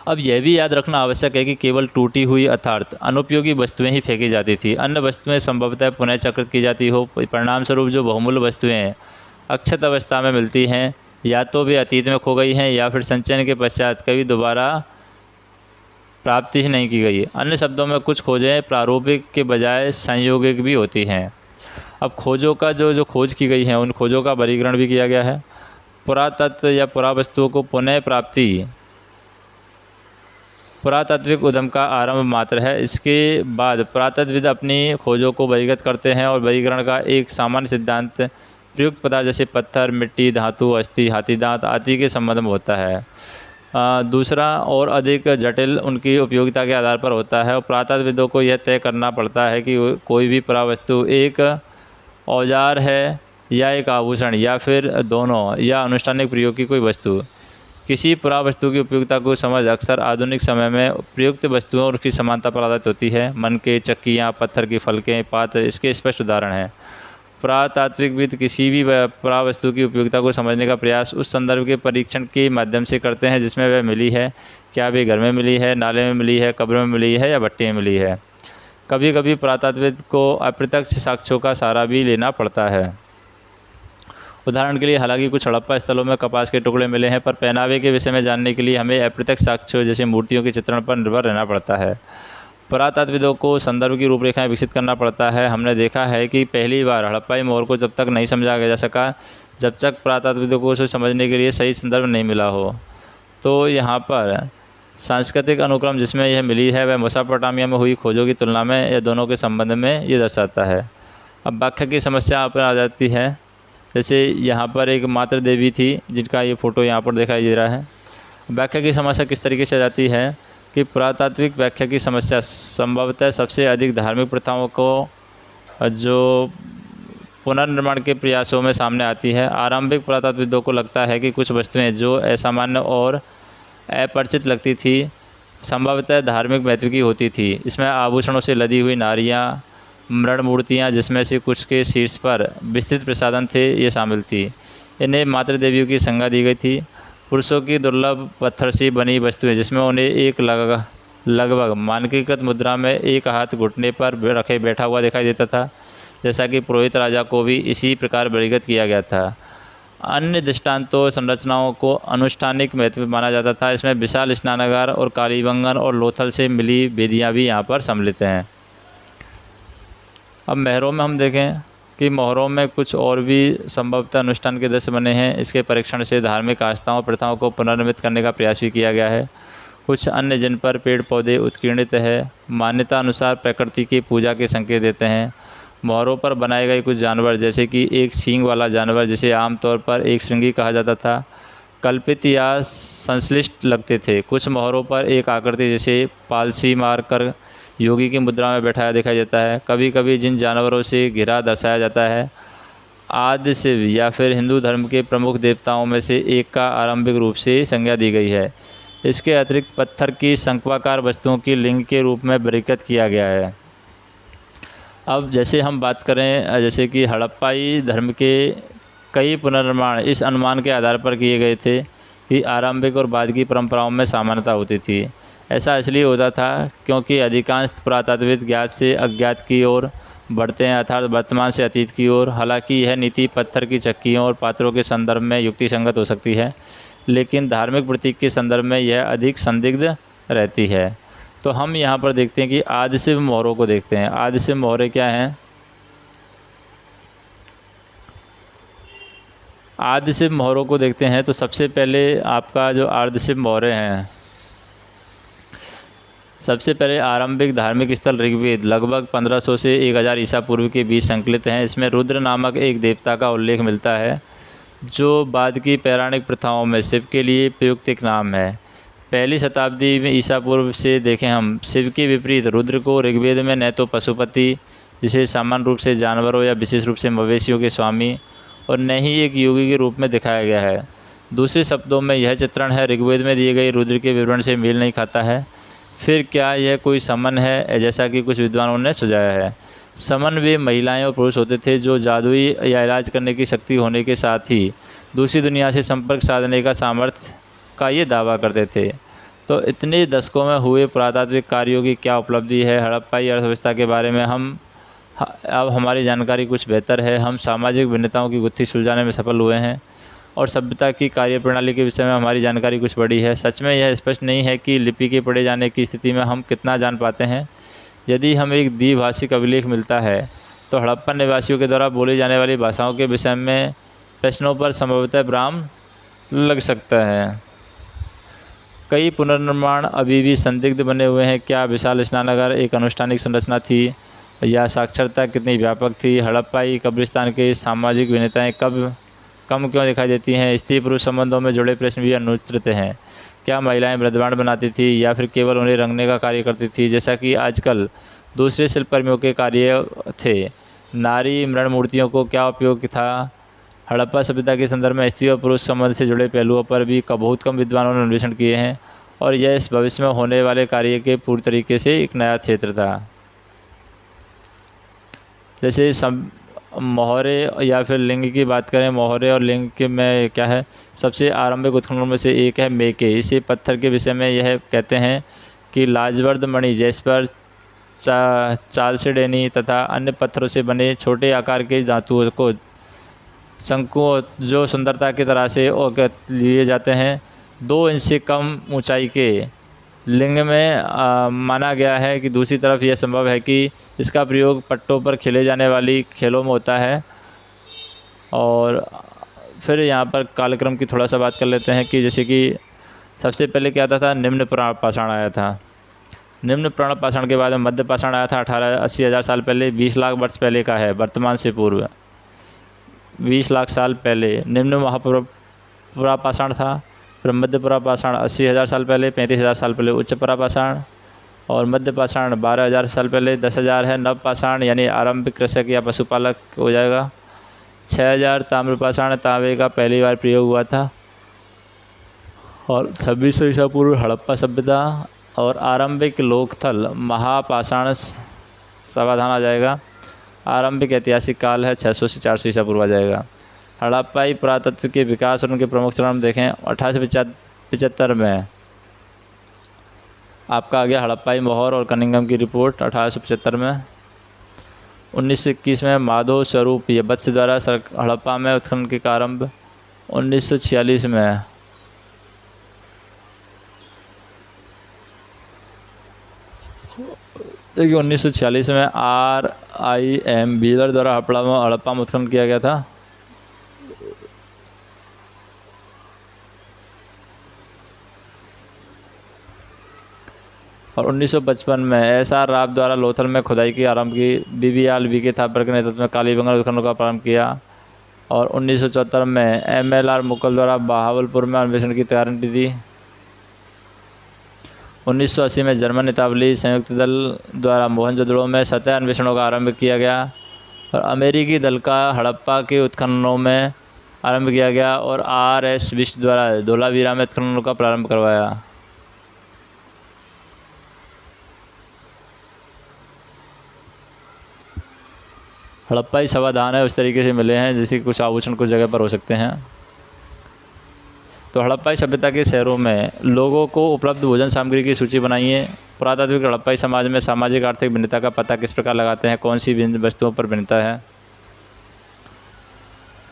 अब यह भी याद रखना आवश्यक है कि केवल टूटी हुई अर्थात अनुपयोगी वस्तुएं ही फेंकी जाती थी, अन्य वस्तुएं संभवतः पुनः चक्रित की जाती हो। परिणाम स्वरूप जो बहुमूल्य वस्तुएं अक्षत अवस्था में मिलती हैं या तो वे अतीत में खो गई हैं या फिर संचयन के पश्चात कभी दोबारा प्राप्ति ही नहीं की गई। अन्य शब्दों में कुछ खोजें प्रारूपिक के बजाय संयोगिक भी होती हैं। अब खोजों का जो खोज की गई है उन खोजों का वर्गीकरण भी किया गया है। पुरातत्व या पुरावस्तुओं को पुनः प्राप्ति पुरातात्विक उद्यम का आरंभ मात्र है। इसके बाद पुरातत्वविद अपनी खोजों को वर्गीकृत करते हैं और वर्गीकरण का एक सामान्य सिद्धांत प्रयुक्त पदार्थ जैसे पत्थर, मिट्टी, धातु, अस्थि, हाथी दांत आदि के संबंध में होता है। दूसरा और अधिक जटिल उनकी उपयोगिता के आधार पर होता है और पुरातत्वविदों को यह तय करना पड़ता है कि कोई भी पुरावस्तु एक औजार है या एक आभूषण या फिर दोनों या अनुष्ठानिक प्रयोग की कोई वस्तु। किसी पुरावस्तु की उपयोगिता को समझ अक्सर आधुनिक समय में प्रयुक्त वस्तुओं और उसकी समानता पर आधारित होती है। मनके, चक्कियाँ, पत्थर की फलकें, पात्र इसके स्पष्ट उदाहरण हैं। पुरातात्विकविद किसी भी पुरावस्तु की उपयोगिता को समझने का प्रयास उस संदर्भ के परीक्षण के माध्यम से करते हैं जिसमें वह मिली है। क्या वे घर में मिली है, नाले में मिली है, कब्र में मिली है या भट्टी में मिली है। कभी कभी पुरातात्विद को अप्रत्यक्ष साक्ष्यों का सहारा भी लेना पड़ता है। उदाहरण के लिए, हालांकि कुछ हड़प्पा स्थलों में कपास के टुकड़े मिले हैं, पर पहनावे के विषय में जानने के लिए हमें अप्रत्यक्ष साक्ष्यों जैसे मूर्तियों के चित्रण पर निर्भर रहना पड़ता है। पुरातत्वविदों को संदर्भ की रूपरेखाएं विकसित करना पड़ता है। हमने देखा है कि पहली बार हड़प्पाई मोहर को जब तक नहीं समझा जा सका जब तक पुरातत्वविदों को उसे समझने के लिए सही संदर्भ नहीं मिला हो। तो यहाँ पर सांस्कृतिक अनुक्रम जिसमें यह मिली है वह मेसोपोटामिया में हुई खोजों की तुलना में या दोनों के संबंध में ये दर्शाता है। अब व्याख्या की समस्या यहाँ पर आ जाती है। जैसे यहाँ पर एक मातृ देवी थी जिनका ये फ़ोटो यहाँ पर दिखाई दे रहा है। व्याख्या की समस्या किस तरीके से आ जाती है कि पुरातात्विक व्याख्या की समस्या संभवतः सबसे अधिक धार्मिक प्रथाओं को जो पुनर्निर्माण के प्रयासों में सामने आती है। आरंभिक पुरातत्वविदों को लगता है कि कुछ वस्तुएं जो असामान्य और अपरिचित लगती थी संभवतः धार्मिक महत्व की होती थी। इसमें आभूषणों से लदी हुई नारियाँ, मृण मूर्तियाँ जिसमें से कुछ के शीर्ष पर विस्तृत प्रसाधन थे ये शामिल थी। इन्हें मातृ देवियों की संज्ञा दी गई थी। पुरुषों की दुर्लभ पत्थर से बनी वस्तुएं जिसमें उन्हें एक लगभग मानकीकृत मुद्रा में एक हाथ घुटने पर रखे बैठा हुआ दिखाई देता था, जैसा कि पुरोहित राजा को भी इसी प्रकार वर्गीकृत किया गया था। अन्य दृष्टांतों संरचनाओं को अनुष्ठानिक महत्व माना जाता था। इसमें विशाल स्नानागार और कालीबंगन और लोथल से मिली वेदियाँ भी यहाँ पर सम्मिलित हैं। अब मोहरों में हम देखें कि मोहरों में कुछ और भी संभवतः अनुष्ठान के दृश्य बने हैं। इसके परीक्षण से धार्मिक आस्थाओं प्रथाओं को पुनर्निर्मित करने का प्रयास भी किया गया है। कुछ अन्य जिन पर पेड़ पौधे उत्कीर्णित है मान्यता अनुसार प्रकृति की पूजा के संकेत देते हैं। मोहरों पर बनाए गए कुछ जानवर जैसे कि एक सींग वाला जानवर जिसे आमतौर पर एक श्रृंगी कहा जाता था कल्पित या संश्लिष्ट लगते थे। कुछ मोहरों पर एक आकृति जैसे पालसी मारकर योगी की मुद्रा में बैठाया दिखाई देता है। कभी कभी जिन जानवरों से घिरा दर्शाया जाता है आदि शिव या फिर हिंदू धर्म के प्रमुख देवताओं में से एक का आरंभिक रूप से संज्ञा दी गई है। इसके अतिरिक्त पत्थर की शंक्वाकार वस्तुओं की लिंग के रूप में वर्गीकृत किया गया है। अब जैसे हम बात करें जैसे कि हड़प्पाई धर्म के कई पुनर्निर्माण इस अनुमान के आधार पर किए गए थे कि आरंभिक और बाद की परंपराओं में समानता होती थी। ऐसा इसलिए होता था क्योंकि अधिकांश पुरातत्वविद ज्ञात से अज्ञात की ओर बढ़ते हैं अर्थात वर्तमान से अतीत की ओर। हालांकि यह नीति पत्थर की चक्कियों और पात्रों के संदर्भ में युक्तिसंगत हो सकती है, लेकिन धार्मिक प्रतीक के संदर्भ में यह अधिक संदिग्ध रहती है। तो हम यहाँ पर देखते हैं कि आदिशिव मोहरों को देखते हैं। आदिशिव मोहरें क्या हैं? आदिशिव मोहरों को देखते हैं तो सबसे पहले आपका जो आदिशिव मोहरें हैं, सबसे पहले आरंभिक धार्मिक स्थल ऋग्वेद लगभग 1500 से 1000 ईसा पूर्व के बीच संकलित हैं। इसमें रुद्र नामक एक देवता का उल्लेख मिलता है जो बाद की पौराणिक प्रथाओं में शिव के लिए प्रयुक्त एक नाम है। पहली शताब्दी में ईसा पूर्व से देखें हम शिव के विपरीत रुद्र को ऋग्वेद में न तो पशुपति जिसे सामान्य रूप से जानवरों या विशेष रूप से मवेशियों के स्वामी और न ही एक योगी के रूप में दिखाया गया है। दूसरे शब्दों में यह चित्रण है ऋग्वेद में दिए गए रुद्र के विवरण से मेल नहीं खाता है। फिर क्या यह कोई समन है जैसा कि कुछ विद्वानों ने सुझाया है? समन वे महिलाएं और पुरुष होते थे जो जादुई या इलाज करने की शक्ति होने के साथ ही दूसरी दुनिया से संपर्क साधने का सामर्थ्य का ये दावा करते थे। तो इतने दशकों में हुए पुरातात्विक कार्यों की क्या उपलब्धि है हड़प्पाई अर्थव्यवस्था के बारे में अब हमारी जानकारी कुछ बेहतर है। हम सामाजिक भिन्नताओं की गुत्थी सुलझाने में सफल हुए हैं और सभ्यता की कार्यप्रणाली के विषय में हमारी जानकारी कुछ बड़ी है। सच में यह स्पष्ट नहीं है कि लिपि के पढ़े जाने की स्थिति में हम कितना जान पाते हैं। यदि हमें एक द्विभाषिक अभिलेख मिलता है तो हड़प्पा निवासियों के द्वारा बोली जाने वाली भाषाओं के विषय में प्रश्नों पर संभवतः विराम लग सकता है। कई पुनर्निर्माण अभी भी संदिग्ध बने हुए हैं। क्या विशाल स्नानागार एक अनुष्ठानिक संरचना थी या साक्षरता कितनी व्यापक थी? हड़प्पाई कब्रिस्तान की सामाजिक भिन्नताएं कम क्यों दिखाई देती हैं? स्त्री पुरुष संबंधों में जुड़े प्रश्न भी अनुत्तरित हैं। क्या महिलाएं मृदबाण बनाती थी या फिर केवल उन्हें रंगने का कार्य करती थी जैसा कि आजकल दूसरे शिल्पकर्मियों के कार्य थे? नारी मृण मूर्तियों को क्या उपयोग था? हड़प्पा सभ्यता के संदर्भ में स्त्री और पुरुष संबंध से जुड़े पहलुओं पर भी बहुत कम विद्वानों ने अन्वेषण किए हैं और यह इस भविष्य में होने वाले कार्य के पूरी तरीके से एक नया क्षेत्र था। जैसे मोहरे या फिर लिंग की बात करें, मोहरे और लिंग के में क्या है, सबसे आरंभिक उत्खननों में से एक है मेके। इसी पत्थर के विषय में यह कहते हैं कि लाजवर्द मणि जैस्पर, चालसेडेनी तथा अन्य पत्थरों से बने छोटे आकार के धातुओं को शंकुओं जो सुंदरता की तरह से और लिए जाते हैं। 2 इंच से कम ऊंचाई के लिंग में माना गया है कि दूसरी तरफ यह संभव है कि इसका प्रयोग पट्टों पर खेले जाने वाली खेलों में होता है। और फिर यहाँ पर कालक्रम की थोड़ा सा बात कर लेते हैं कि जैसे कि सबसे पहले क्या आता था, निम्न पुराण पाषाण आया था। निम्न पुराण पाषाण के बाद में मध्य पाषाण आया था 80,000 साल पहले, 20 लाख वर्ष पहले का है वर्तमान से पूर्व, 20 लाख साल पहले। निम्न महापुरा पाषाण था। फिर मध्य पुरा पाषाण 80,000 साल पहले, 35,000 साल पहले उच्च पुरा पाषाण, और मध्य पाषाण 12,000 साल पहले, 10,000 है नव पाषाण यानी आरंभिक कृषक या पशुपालक हो जाएगा। 6,000 ताम्र पाषाण, तांबे का पहली बार प्रयोग हुआ था। और 2600 ईसा पूर्व हड़प्पा सभ्यता और आरंभिक लोकथल महापाषाण समाधान आ जाएगा। आरंभिक ऐतिहासिक काल है 600 से 400 ईसा पूर्व आ जाएगा। हड़प्पाई पुरातत्व के विकास और उनके प्रमुख चरण देखें। 1875 में आपका आ गया हड़प्पाई मोहर और कनिंघम की रिपोर्ट 1875 में। 1921 में माधव स्वरूप यबत्स द्वारा हड़प्पा में उत्खनन के आरंभ। 1946 में देखिए 1946 में RIM व्हीलर द्वारा हड़प्पा में उत्खनन किया गया था। और 1955 में SR राव द्वारा लोथल में खुदाई की आरंभ की। BBR VK थापर के नेतृत्व में कालीबंगा उत्खनन का प्रारंभ किया। और 1974 में MLR मुकल द्वारा बहावलपुर में अन्वेषण की गारंटी दी। 1980 में जर्मन इतालवी संयुक्त दल द्वारा मोहनजोदड़ो में सतह अन्वेषणों का आरंभ किया गया और अमेरिकी दल का हड़प्पा के उत्खननों में आरंभ किया गया और RS बिष्ट द्वारा धोलावीरा में उत्खननों का प्रारंभ करवाया। हड़प्पाई समाधान है उस तरीके से मिले हैं जैसे कुछ आभूषण कुछ जगह पर हो सकते हैं। तो हड़प्पाई सभ्यता के शहरों में लोगों को उपलब्ध भोजन सामग्री की सूची बनाइए। पुरातात्विक हड़प्पाई समाज में सामाजिक आर्थिक भिन्नता का पता किस प्रकार लगाते हैं? कौन सी वस्तुओं पर भिन्नता है?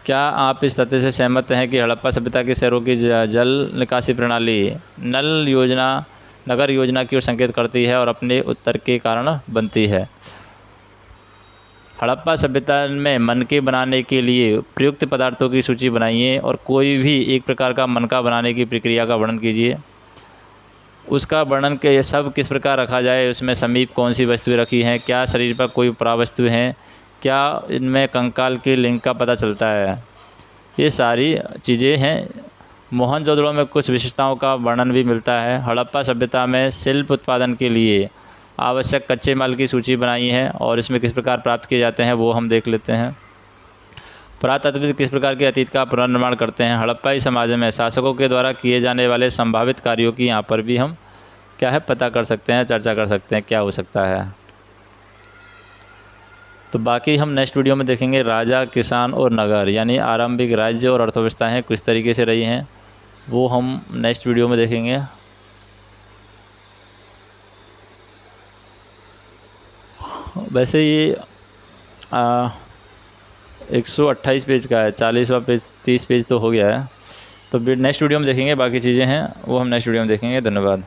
क्या आप इस तथ्य से सहमत हैं कि हड़प्पा सभ्यता के शहरों की जल निकासी प्रणाली नगर योजना की ओर संकेत करती है और अपने उत्तर के कारण बनती है? हड़प्पा सभ्यता में मनके बनाने के लिए प्रयुक्त पदार्थों की सूची बनाइए और कोई भी एक प्रकार का मनका बनाने की प्रक्रिया का वर्णन कीजिए। उसका वर्णन के सब किस प्रकार रखा जाए, उसमें समीप कौन सी वस्तुएं रखी हैं, क्या शरीर पर कोई परावस्तु हैं, क्या इनमें कंकाल के लिंग का पता चलता है, ये सारी चीज़ें हैं। मोहनजोदड़ो में कुछ विशेषताओं का वर्णन भी मिलता है। हड़प्पा सभ्यता में शिल्प उत्पादन के लिए आवश्यक कच्चे माल की सूची बनाई है और इसमें किस प्रकार प्राप्त किए जाते हैं वो हम देख लेते हैं। पुरातत्वविद किस प्रकार के अतीत का पुनर्निर्माण करते हैं? हड़प्पाई समाज में शासकों के द्वारा किए जाने वाले संभावित कार्यों की यहाँ पर भी हम क्या है पता कर सकते हैं, चर्चा कर सकते हैं क्या हो सकता है। तो बाकी हम नेक्स्ट वीडियो में देखेंगे राजा, किसान और नगर यानी आरंभिक राज्य और अर्थव्यवस्थाएँ किस तरीके से रही हैं, वो हम नेक्स्ट वीडियो में देखेंगे। वैसे ये 128 पेज का है, 40वां पेज 30 पेज तो हो गया है। तो नेक्स्ट वीडियो में देखेंगे, बाकी चीज़ें हैं वो हम नेक्स्ट वीडियो में देखेंगे। धन्यवाद।